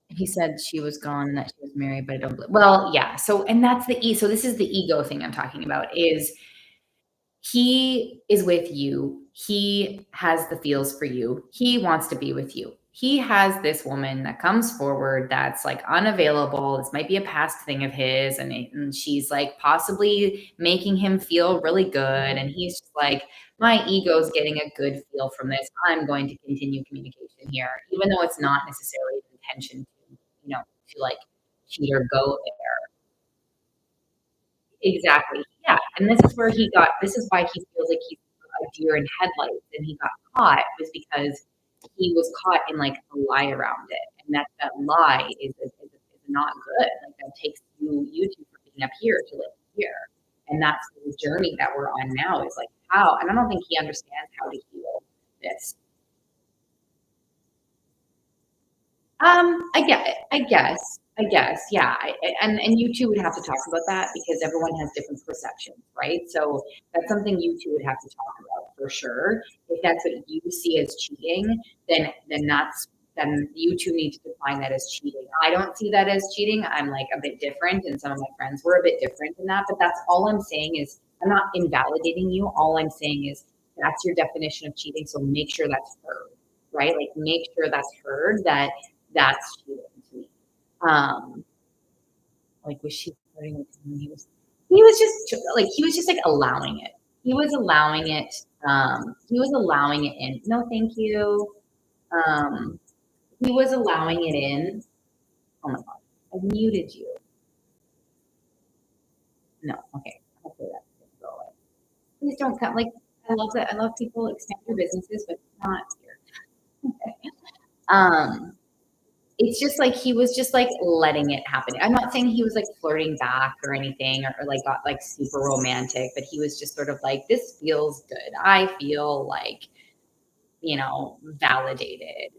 he said she was gone and that she was married, but I don't well, yeah. So and that's so this is the ego thing I'm talking about is he is with you. He has the feels for you. He wants to be with you. He has this woman that comes forward that's like unavailable. This might be a past thing of his, and she's like possibly making him feel really good. And he's just like, my ego's getting a good feel from this. I'm going to continue communication here, even though it's not necessarily the intention to like cheat or go there. Exactly. Yeah, and this is why he feels like he's a deer in headlights and he got caught was because he was caught in, like, a lie around it, and that lie is not good, like, that takes you 2 from being up here to, like, here, and that's the journey that we're on now is, like, how and I don't think he understands how to heal this. I guess, yeah. And you 2 would have to talk about that because everyone has different perceptions, right? So that's something you 2 would have to talk about for sure. If that's what you see as cheating, then you 2 need to define that as cheating. I don't see that as cheating. I'm like a bit different, and some of my friends were a bit different in that. But that's all I'm saying is I'm not invalidating you. All I'm saying is that's your definition of cheating. So make sure that's heard, right? Like make sure that's heard that that's cheating to me. Um, like, was she flirting with him when he was just, like, allowing it. He was allowing it, he was allowing it in. No, thank you. Um, he was allowing it in. Oh my god, I've muted you. No, okay. Hopefully that's gonna go away. Please don't come like, I love that. I love people expand their businesses, but not here. Okay. Um It's just like he was just, like, letting it happen. I'm not saying he was, like, flirting back or anything or, like, got, like, super romantic, but he was just sort of like, "This feels good. I feel like validated.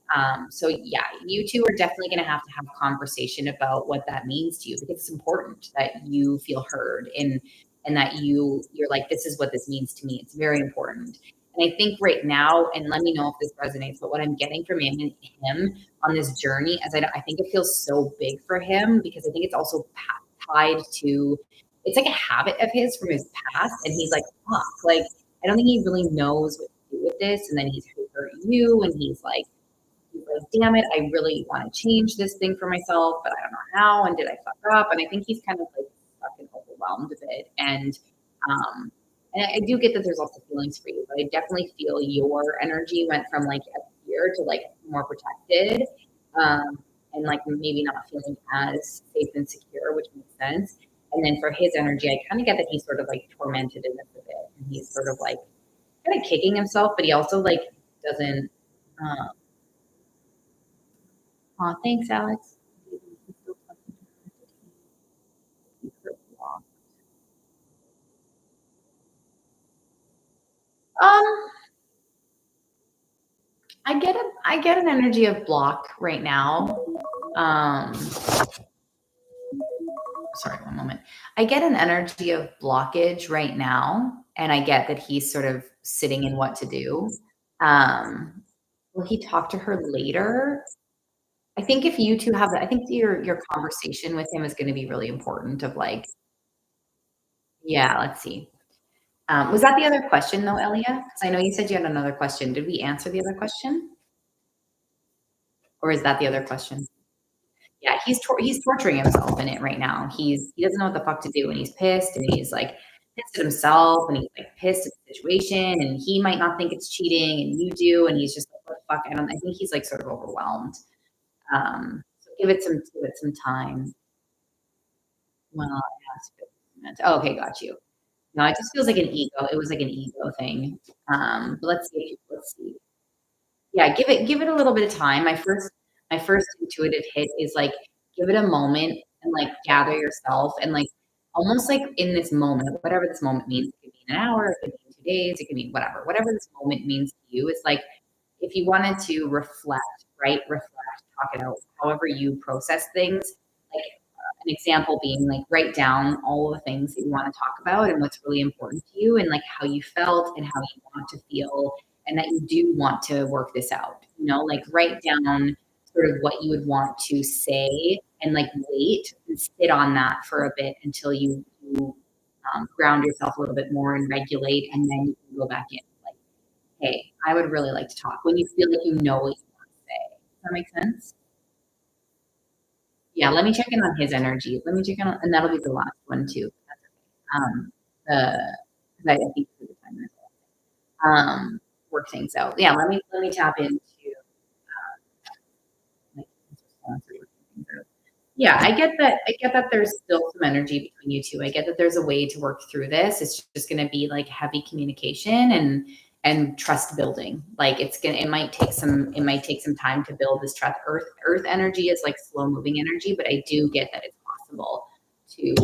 So yeah, you two are definitely going to have a conversation about what that means to you, because it's important that you feel heard, and that you're like, this is what this means to me. It's very important. And I think right now, and let me know if this resonates, but what I'm getting from him on this journey, I think it feels so big for him, because I think it's also tied to, it's like a habit of his from his past. And he's like, fuck, like, I don't think he really knows what to do with this. And then he's hurt you, and he's like, damn it, I really want to change this thing for myself, but I don't know how. And did I fuck up? And I think he's kind of like stuck and overwhelmed a bit. And I do get that there's lots of feelings for you, but I definitely feel your energy went from like a fear to like more protected, and like maybe not feeling as safe and secure, which makes sense. And then for his energy, I kind of get that he's sort of like tormented in this a bit, and he's sort of like kind of kicking himself, but he also like doesn't. Um, Aw, thanks, Alex. Um, I get an energy of block right now. Um, Sorry, one moment. I get an energy of blockage right now, and I get that he's sort of sitting in what to do. Um, will he talk to her later? I think if you two have that, I think your conversation with him is going to be really important. Of like, yeah, let's see. Was that the other question though, Elia? Because I know you said you had another question. Did we answer the other question, or is that the other question? Yeah, he's torturing himself in it right now. He doesn't know what the fuck to do, and he's pissed, and he's like pissed at himself, and he's like pissed at the situation, and he might not think it's cheating, and you do, and he's just like, what the fuck? I think he's like sort of overwhelmed. So give it some time. Well, oh, okay, got you. No, it just feels like an ego. It was like an ego thing. But let's see. Yeah, give it a little bit of time. My first intuitive hit is like, give it a moment and like gather yourself, and like almost like in this moment, whatever this moment means. It could be an hour, it could be 2 days, it could be whatever this moment means to you. It's like, if you wanted to reflect, right? Reflect, talk it out, however you process things. Like, an example being like, write down all of the things that you want to talk about and what's really important to you, and like how you felt and how you want to feel, and that you do want to work this out. Like write down sort of what you would want to say, and like wait and sit on that for a bit until you ground yourself a little bit more and regulate, and then you can go back in. Like, hey, I would really like to talk, when you feel like you know what you want to say. Does that make sense? Yeah, let me check in on his energy. Let me check in on, and that'll be the last one too. That's okay. The 'Cause I think for the time as well. Work things out. Yeah, let me tap into like his response or working things out. Yeah, I get that there's still some energy between you two. I get that there's a way to work through this. It's just gonna be like heavy communication and trust building. Like it might take some time to build this trust. Earth energy is like slow moving energy, but I do get that it's possible to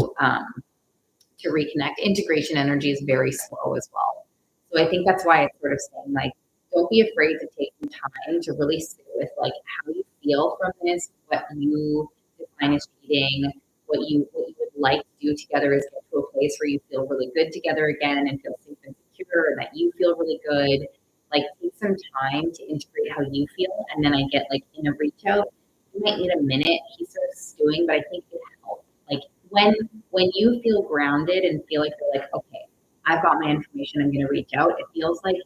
reconnect. Integration energy is very slow as well. So I think that's why it's sort of saying like, don't be afraid to take some time to really sit with like how you feel from this, what you define as cheating, what you would like to do together is get to a place where you feel really good together again and feel safe and secure, and that you feel really good. Like, take some time to integrate how you feel, and then I get like in a reach out, you might need a minute. He's sort of stewing, but I think it helps. Like, when you feel grounded and feel like you're like, okay, I've got my information, I'm gonna reach out. It feels like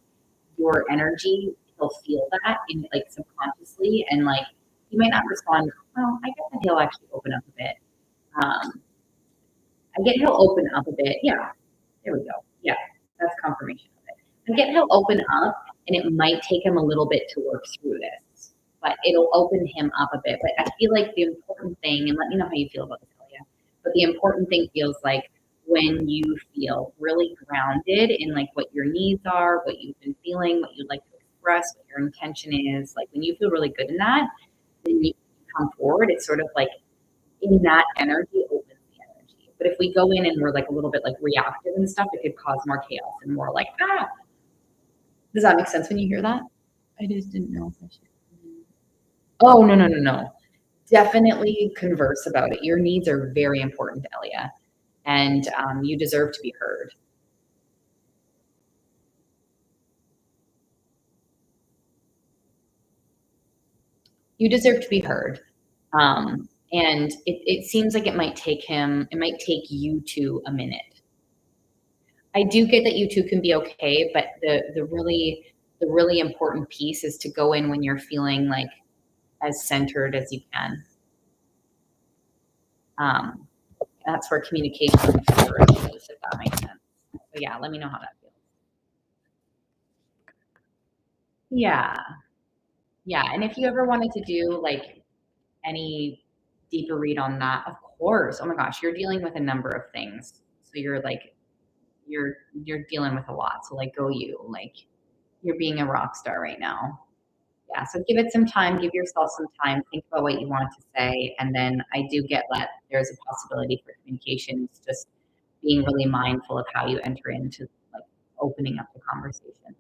your energy, he'll feel that in like subconsciously, and like he might not respond. Well, I guess that he'll actually open up a bit. Um, I get he'll open up a bit. Yeah, there we go. Yeah, that's confirmation of it. I get he'll open up, and it might take him a little bit to work through this, but it'll open him up a bit. But I feel like the important thing, and let me know how you feel about this, Elia, but the important thing feels like when you feel really grounded in like what your needs are, what you've been feeling, what you'd like to express, what your intention is, like when you feel really good in that, then you come forward. It's sort of like in that energy opens the energy. But if we go in and we're like a little bit like reactive and stuff, it could cause more chaos and more like, ah. Does that make sense when you hear that? I just didn't know if I should. Oh, no, no, no, no. Definitely converse about it. Your needs are very important, Elia, and you deserve to be heard. You deserve to be heard. And it seems like it might take you two a minute. I do get that you two can be okay, but the really important piece is to go in when you're feeling like as centered as you can. Um, that's where communication flourishes, if that makes sense. So yeah, let me know how that feels. Yeah, yeah. And if you ever wanted to do like any deeper read on that, of course. Oh my gosh, you're dealing with a number of things. So you're like you're dealing with a lot. So like go you. Like you're being a rock star right now. Yeah. So give it some time, give yourself some time, think about what you want to say. And then I do get that there's a possibility for communications, just being really mindful of how you enter into like opening up the conversation.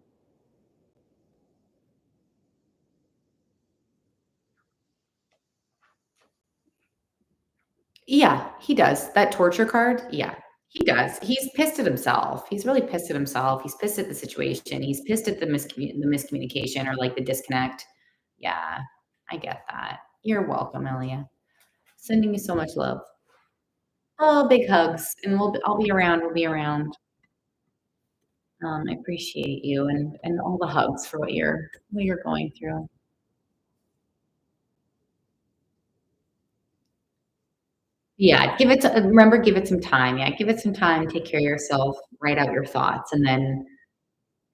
Yeah, he does. That torture card, yeah, he does. He's pissed at himself. He's really pissed at himself. He's pissed at the situation. He's pissed at the miscommunication or, like, the disconnect. Yeah, I get that. You're welcome, Elia. Sending you so much love. Oh, big hugs, and I'll be around, we'll be around. I appreciate you and all the hugs for what you're going through. Yeah, give it some time. Yeah, give it some time, take care of yourself, write out your thoughts, and then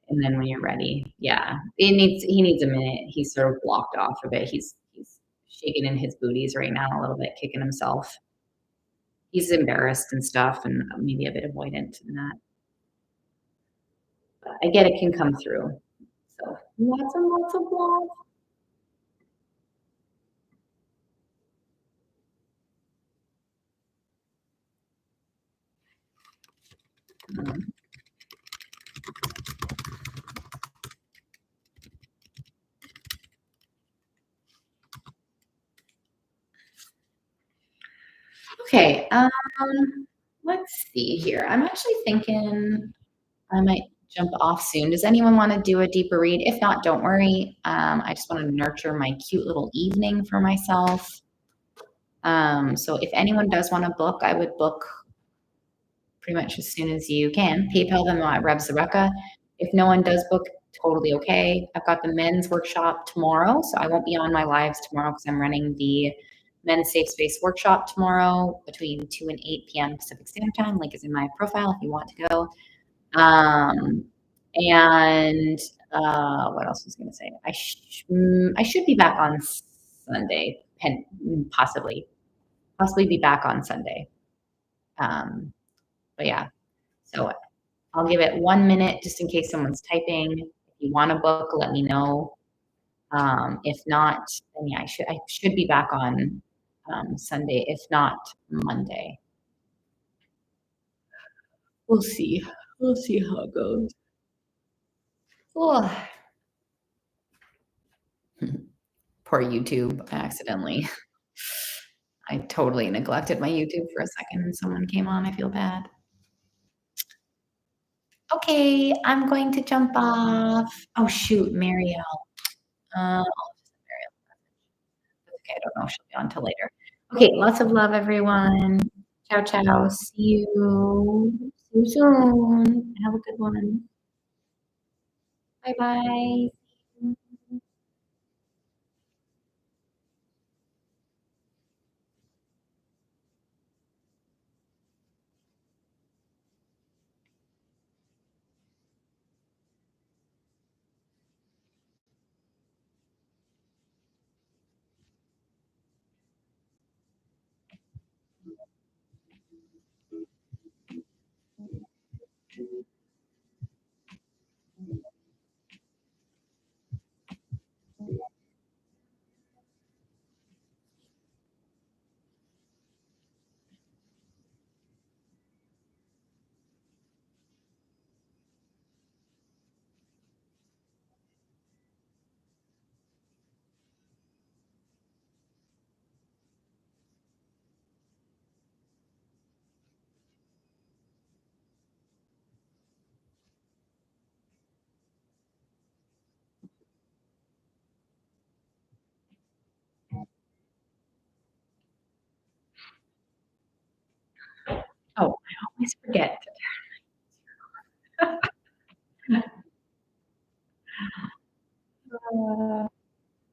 when you're ready, yeah, he needs a minute. He's sort of blocked off a bit. He's shaking in his booties right now a little bit, kicking himself. He's embarrassed and stuff, and maybe a bit avoidant in that. But I get it can come through. So lots and lots of love. Um, okay, let's see here. I'm actually thinking I might jump off soon. Does anyone want to do a deeper read? If not, don't worry. I just want to nurture my cute little evening for myself. So if anyone does want to book, I would book pretty much as soon as you can. PayPal them at Revs Zareka. If no one does book, totally okay. I've got the men's workshop tomorrow, so I won't be on my lives tomorrow because I'm running the men's safe space workshop tomorrow between 2 and 8 p.m. Pacific Standard Time. Link is in my profile if you want to go. Um, and what else was I going to say? I should be back on Sunday, possibly be back on Sunday. Um, but yeah, so I'll give it 1 minute just in case someone's typing. If you want to book, let me know. If not, then yeah, I should be back on Sunday. If not, Monday. We'll see. We'll see how it goes. Oh. Poor YouTube. I accidentally, I totally neglected my YouTube for a second and someone came on. I feel bad. Okay, I'm going to jump off. Oh shoot, Marielle. I'll just send Marielle a message. That's okay. I don't know if she'll be on till later. Okay, lots of love, everyone. Ciao, ciao. See you. See you soon. Have a good one. Bye bye. Oh, I always forget to